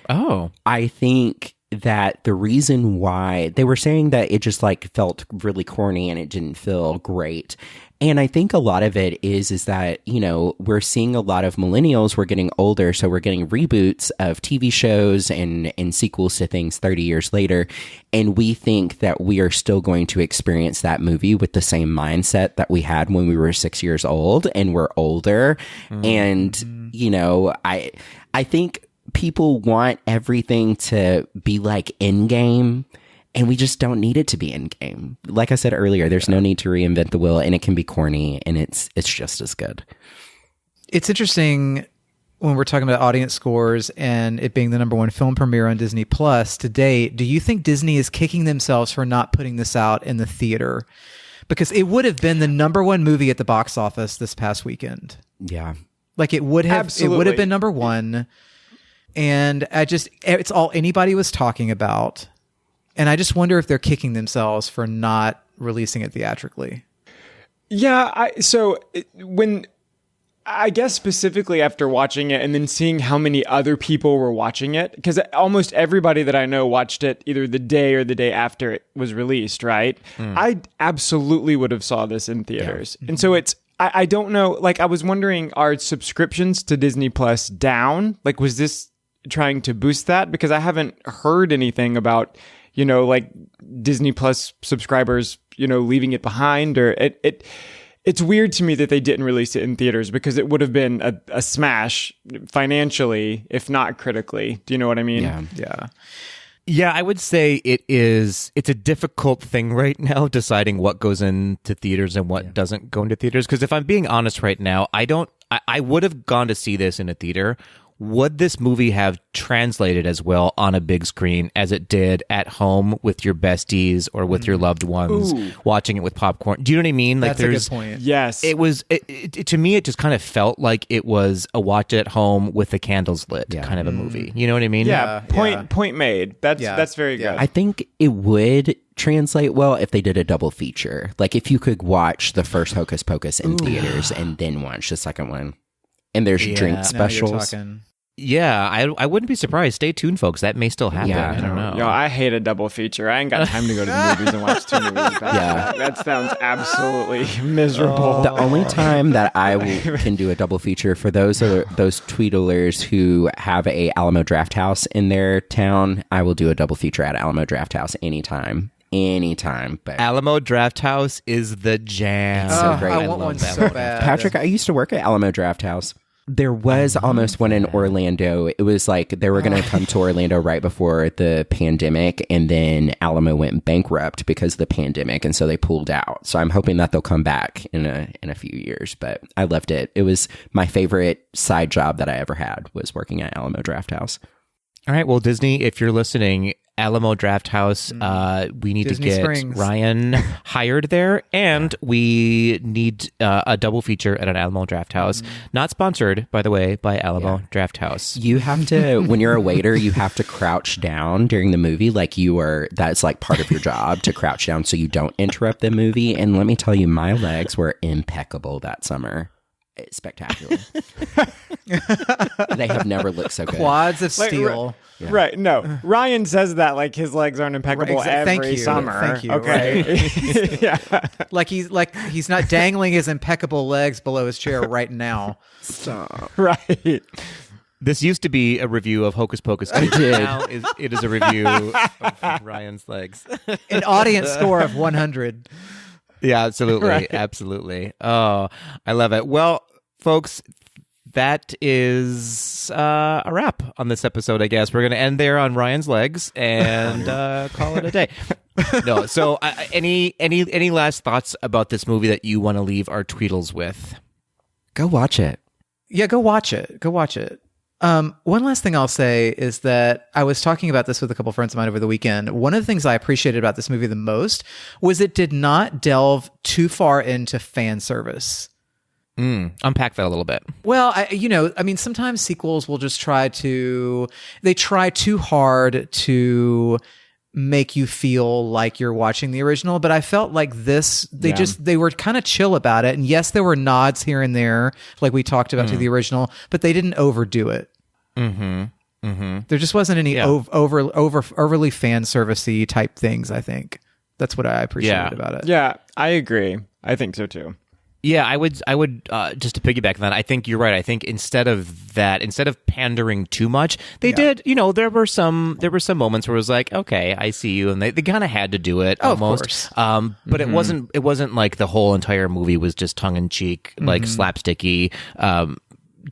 I think that the reason why they were saying that it just like felt really corny and it didn't feel great. And I think a lot of it is that, you know, we're seeing a lot of millennials, we're getting older, so we're getting reboots of TV shows and sequels to things 30 years later. And we think that we are still going to experience that movie with the same mindset that we had when we were 6 years old and we're older. And, you know, I think people want everything to be like Endgame. And we just don't need it to be Endgame. Like I said earlier, there's no need to reinvent the wheel, and it can be corny, and it's just as good. It's interesting when we're talking about audience scores and it being the #1 film premiere on Disney Plus to date. Do you think Disney is kicking themselves for not putting this out in the theater? Because it would have been the #1 movie at the box office this past weekend. Yeah. Like it would have Absolutely. been #1. And it's all anybody was talking about. And I just wonder if they're kicking themselves for not releasing it theatrically. Yeah, when I guess specifically after watching it and then seeing how many other people were watching it, because almost everybody that I know watched it either the day or the day after it was released, right? I absolutely would have saw this in theaters. Yeah. And so I don't know, like I was wondering, are subscriptions to Disney Plus down? Like was this trying to boost that? Because I haven't heard anything about, you know, like Disney Plus subscribers, you know, leaving it behind, or it's weird to me that they didn't release it in theaters because it would have been a smash financially, if not critically. Do you know what I mean? Yeah. Yeah, I would say it's a difficult thing right now deciding what goes into theaters and what doesn't go into theaters. Because if I'm being honest right now, I would have gone to see this in a theater. Would this movie have translated as well on a big screen as it did at home with your besties or with your loved ones watching it with popcorn? Do you know what I mean? Like, That's a good point. Yes. It was, to me, it just kind of felt like it was a watch it at home with the candles lit kind of a movie. You know what I mean? Yeah. Point made. That's very good. I think it would translate well if they did a double feature. Like if you could watch the first Hocus Pocus in theaters and then watch the second one. And there's drink specials. Yeah, I wouldn't be surprised. Stay tuned, folks. That may still happen. Yeah. I don't know. Yo, I hate a double feature. I ain't got time to go to the movies and watch 2 movies back. Yeah. That sounds absolutely miserable. The only time that can do a double feature for those tweedlers who have a Alamo Draft House in their town, I will do a double feature at Alamo Draft House anytime. But Alamo Draft House is the jam. It's so great. I want one so bad. Patrick, I used to work at Alamo Draft House. There was almost one in Orlando. It was like they were going to come to Orlando right before the pandemic, and then Alamo went bankrupt because of the pandemic, and so they pulled out. So I'm hoping that they'll come back in a few years. But I loved it. It was my favorite side job that I ever had, was working at Alamo Draft House. All right, well, Disney, if you're listening, Alamo Draft House, we need Disney to get Springs. Ryan hired there, and we need a double feature at an Alamo Draft House. Not sponsored, by the way, by Alamo Draft House. You have to, when you're a waiter, you have to crouch down during the movie. Like that's like part of your job, to crouch down so you don't interrupt the movie. And let me tell you, my legs were impeccable that summer. spectacular. They have never looked so good. Quads of steel. Right. No. Ryan says that like his legs aren't impeccable every summer. Thank you. Okay. Right. Yeah. Like he's not dangling his impeccable legs below his chair right now. Stop. Right. This used to be a review of Hocus Pocus. I did. Now it is a review of Ryan's legs. An audience score of 100. Yeah, absolutely. Right. Absolutely. Oh, I love it. Well, folks, that is a wrap on this episode, I guess. We're going to end there on Ryan's legs and call it a day. No, so any last thoughts about this movie that you want to leave our tweedles with? Go watch it. Yeah, go watch it. Go watch it. One last thing I'll say is that I was talking about this with a couple friends of mine over the weekend. One of the things I appreciated about this movie the most was it did not delve too far into fan service. Unpack that a little bit. Well, sometimes sequels will just try too hard to make you feel like you're watching the original, but I felt like this, they were kind of chill about it. And yes, there were nods here and there, like we talked about to the original, but they didn't overdo it. There just wasn't any overly fan servicey type things. I think that's what I appreciated about it. Yeah, I agree. I think so too. Yeah, I would just to piggyback on that, I think you're right. I think instead of pandering too much, they did, there were some moments where it was like, okay, I see you, and they kind of had to do it almost. Of course. But it wasn't like the whole entire movie was just tongue in cheek, like slapsticky.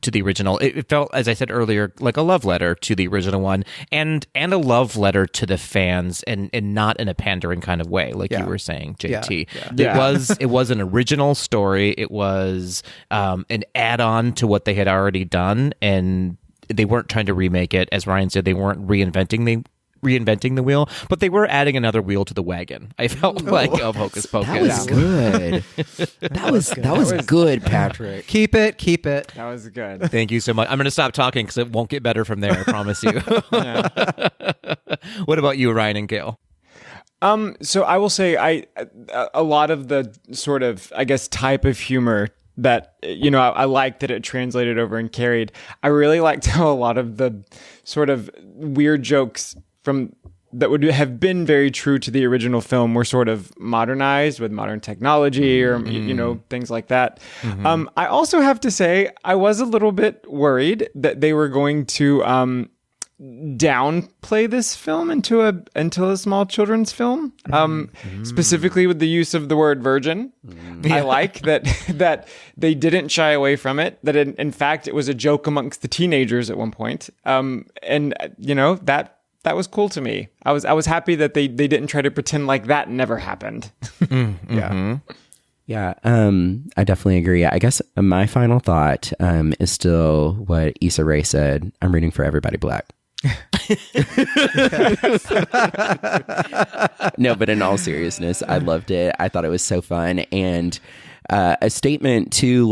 To the original, it felt, as I said earlier, like a love letter to the original one, and a love letter to the fans, and not in a pandering kind of way, like you were saying, JT. It was an original story. It was an add-on to what they had already done, and they weren't trying to remake it. As Ryan said, they weren't reinventing the wheel, but they were adding another wheel to the wagon. I felt like of Hocus Pocus. That was good. That was good, Patrick. Keep it. That was good. Thank you so much. I'm going to stop talking because it won't get better from there. I promise you. What about you, Ryan and Kale? So I will say a lot of the sort of, I guess, type of humor that, I liked that it translated over and carried. I really liked how a lot of the sort of weird jokes from that would have been very true to the original film were sort of modernized with modern technology or, things like that. I also have to say, I was a little bit worried that they were going to downplay this film into a small children's film, specifically with the use of the word virgin. I like that they didn't shy away from it, that in fact it was a joke amongst the teenagers at one point. That was cool to me. I was happy that they didn't try to pretend like that never happened. Yeah, I definitely agree. I guess my final thought is still what Issa Rae said. I'm rooting for everybody black. No, but in all seriousness, I loved it. I thought it was so fun. And a statement too,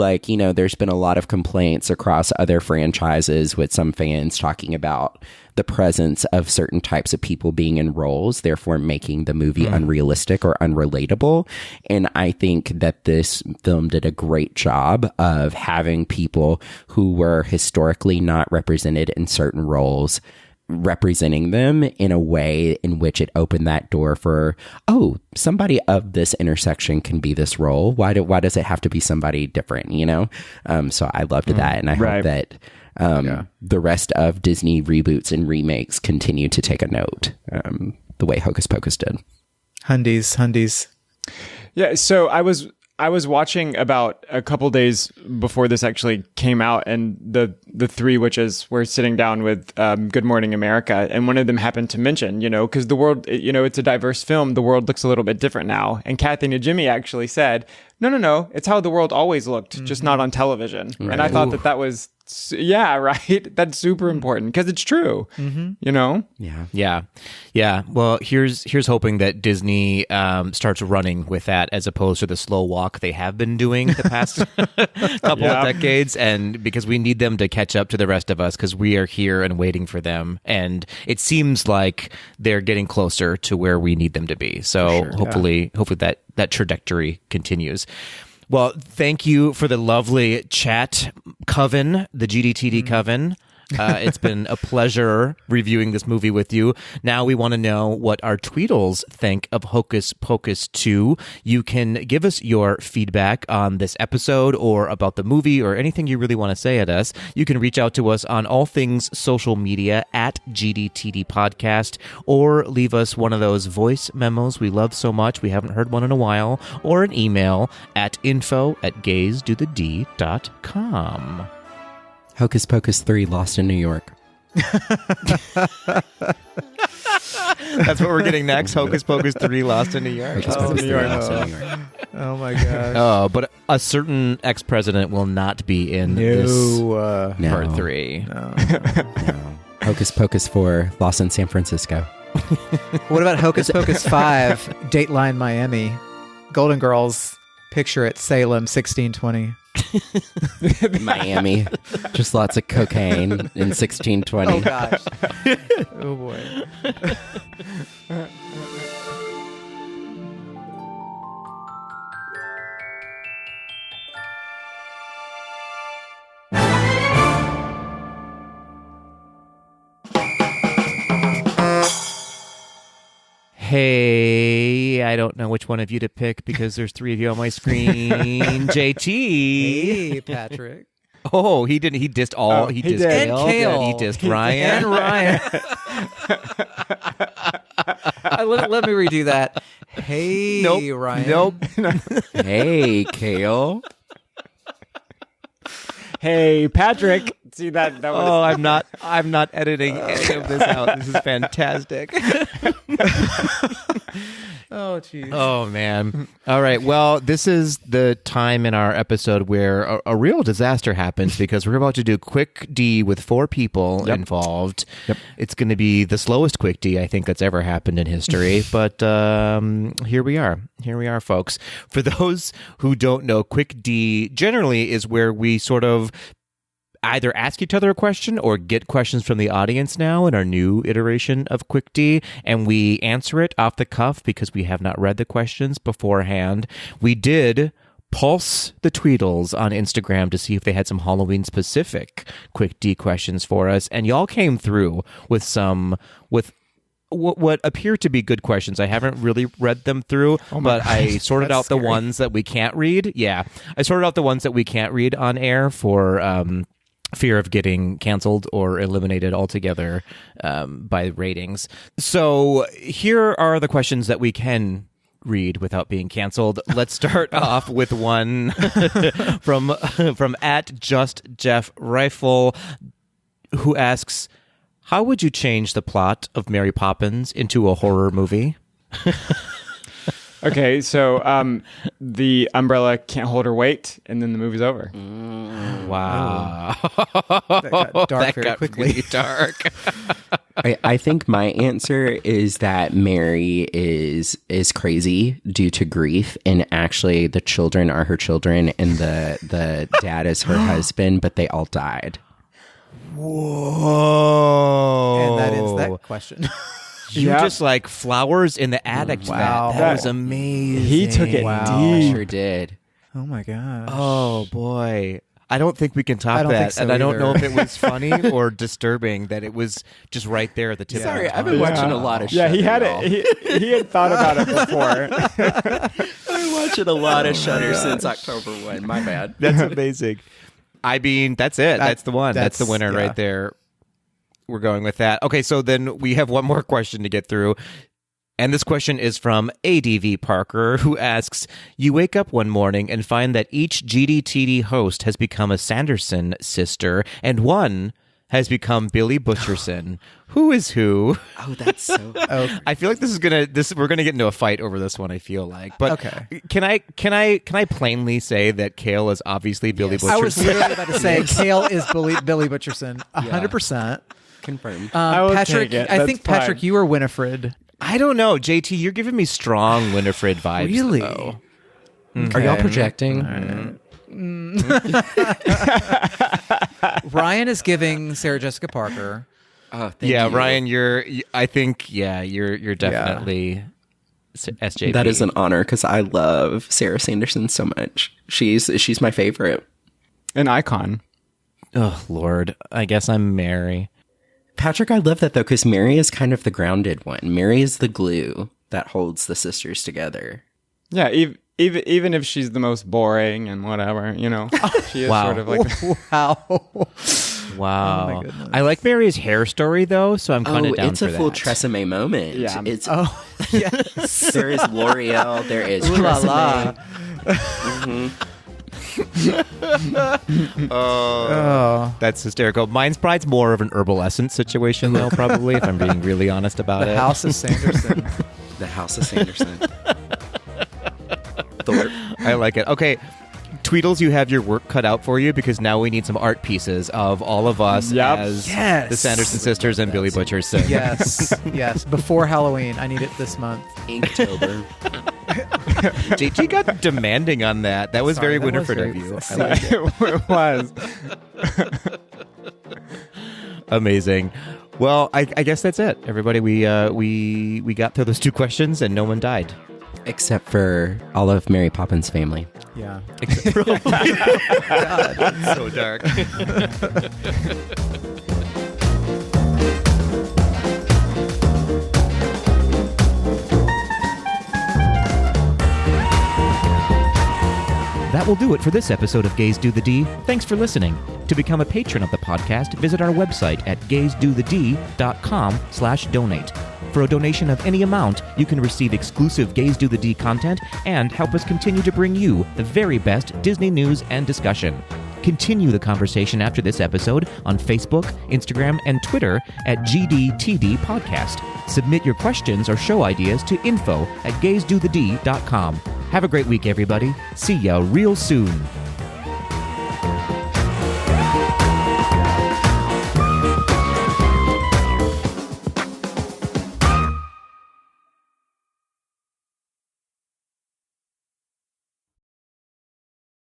there's been a lot of complaints across other franchises with some fans talking about the presence of certain types of people being in roles, therefore making the movie unrealistic or unrelatable. And I think that this film did a great job of having people who were historically not represented in certain roles representing them in a way in which it opened that door for, somebody of this intersection can be this role. Why does it have to be somebody different, So I loved that, and I hope that the rest of Disney reboots and remakes continue to take a note the way Hocus Pocus did. Hundies. Yeah, so I was watching about a couple days before this actually came out, and the three witches were sitting down with Good Morning America, and one of them happened to mention, because the world, it's a diverse film, the world looks a little bit different now. And Kathy Najimy actually said, no, it's how the world always looked, just not on television. Right. And I thought that was, right? That's super important because it's true, Yeah. Well, here's hoping that Disney starts running with that as opposed to the slow walk they have been doing the past couple of decades, and because we need them to catch up to the rest of us because we are here and waiting for them, and it seems like they're getting closer to where we need them to be. So hopefully that trajectory continues. Well, thank you for the lovely chat, Coven, the GDTD Coven. It's been a pleasure reviewing this movie with you. Now we want to know what our Tweedles think of Hocus Pocus 2. You can give us your feedback on this episode or about the movie or anything you really want to say at us. You can reach out to us on all things social media at GDTD Podcast, or leave us one of those voice memos we love so much. We haven't heard one in a while, or an email at info@gazedothed.com. Hocus Pocus 3, Lost in New York. That's what we're getting next. Hocus Pocus 3, Lost in New York. Hocus Pocus 3, Lost in New York. Oh my gosh. Oh, but a certain ex-president will not be in this part 3. No. No. Hocus Pocus 4, Lost in San Francisco. What about Hocus Pocus 5, Dateline Miami? Golden Girls, picture at Salem, 1620. Miami. Just lots of cocaine in 1620. Oh gosh. Oh boy. Hey, I don't know which one of you to pick because there's 3 of you on my screen. JT. Hey, Patrick. Oh, he didn't. He dissed all. Oh, he he dissed did. Kale. And Kale. He dissed Ryan. And Ryan. Let me redo that. Hey, Nope. Ryan. Nope. Hey, Kale. Hey, Patrick. See that was Oh, I'm not editing any of this out. This is fantastic. Oh, jeez. Oh, man. All right. Well, this is the time in our episode where a real disaster happens because we're about to do Quck D with 4 people involved. Yep. It's going to be the slowest Quck D I think that's ever happened in history. But here we are. Here we are, folks. For those who don't know, Quck D generally is where we sort of either ask each other a question or get questions from the audience now in our new iteration of Quck D, and we answer it off the cuff because we have not read the questions beforehand. We did pulse the Tweedles on Instagram to see if they had some Halloween-specific Quck D questions for us, and y'all came through with what appear to be good questions. I haven't really read them through, but I sorted out the ones that we can't read. Yeah, I sorted out the ones that we can't read on air for fear of getting canceled or eliminated altogether by ratings. So here are the questions that we can read without being canceled. Let's start off with one from @JustJeffRifle, who asks, how would you change the plot of Mary Poppins into a horror movie? Okay, so the umbrella can't hold her weight, and then the movie's over. Wow. That got dark very got quickly. really dark. I think my answer is that Mary is crazy due to grief, and actually the children are her children, and the dad is her husband, but they all died. Whoa. And that ends that question. You Yep. just like flowers in the attic. to Wow. That was amazing. He took it Wow. I deep. sure did. Oh my gosh. Oh boy. I don't think we can top I don't that. think so and I don't either. know if it was funny or disturbing that it was just right there at the tip Sorry, of I've the been tongue. watching a lot of Yeah, he Shudder, had y'all. it. He had thought about it before. I've been watching a lot of Shudder since October 1. My bad. That's amazing. I mean, that's it. That's the one. That's the that's- winner yeah. right there. We're going with that. Okay, so then we have one more question to get through. And this question is from ADV Parker, who asks, you wake up one morning and find that each GDTD host has become a Sanderson sister, and one has become Billy Butcherson. Who is who? Oh, that's so... I feel like we're gonna get into a fight over this one. I feel like, but Okay. Can I plainly say that Kale is obviously Billy Butcherson? I was literally about to say Kale is Billy Butcherson, 100%. Confirmed. I will Patrick, take it. I think That's Patrick, fine. you were Winifred. I don't know, JT. You're giving me strong Winifred vibes. Really? Though. Are y'all projecting? Ryan is giving Sarah Jessica Parker. Oh, thank Yeah, you. Ryan, you're definitely SJP. That is an honor because I love Sarah Sanderson so much. She's my favorite. An icon. Oh, Lord. I guess I'm Mary. Patrick, I love that though because Mary is kind of the grounded one. Mary is the glue that holds the sisters together. Yeah, even if she's the most boring and whatever, she is sort of like... Wow. I like Mary's hair story, though, so I'm kind of down it's for a full that. Tresemme moment. Yeah. Yes. There is L'Oreal, there is Ooh la la. Tresemme. Oh. That's hysterical. Mine's pride's more of an herbal essence situation, though, probably, if I'm being really honest about The it. House of Sanderson. The House of Sanderson. I like it. Okay, Tweedles, you have your work cut out for you because now we need some art pieces of all of us as the Sanderson sisters and Billy Butcher sing. Yes. Before Halloween. I need it this month. Inktober. JT got demanding on that. That was Sorry, very that was Winifred very of you. I silly. like it. It was. Amazing. Well, I guess that's it, everybody. We got through those 2 questions and no one died. Except for all of Mary Poppins' family. Yeah. Except for God, it's so dark. That will do it for this episode of Gays Do the D. Thanks for listening. To become a patron of the podcast, visit our website at gaysdothed.com/donate. For a donation of any amount, you can receive exclusive Gays Do the D content and help us continue to bring you the very best Disney news and discussion. Continue the conversation after this episode on Facebook, Instagram, and Twitter at GDTD Podcast. Submit your questions or show ideas to info@gaysdothed.com. Have a great week, everybody. See ya real soon.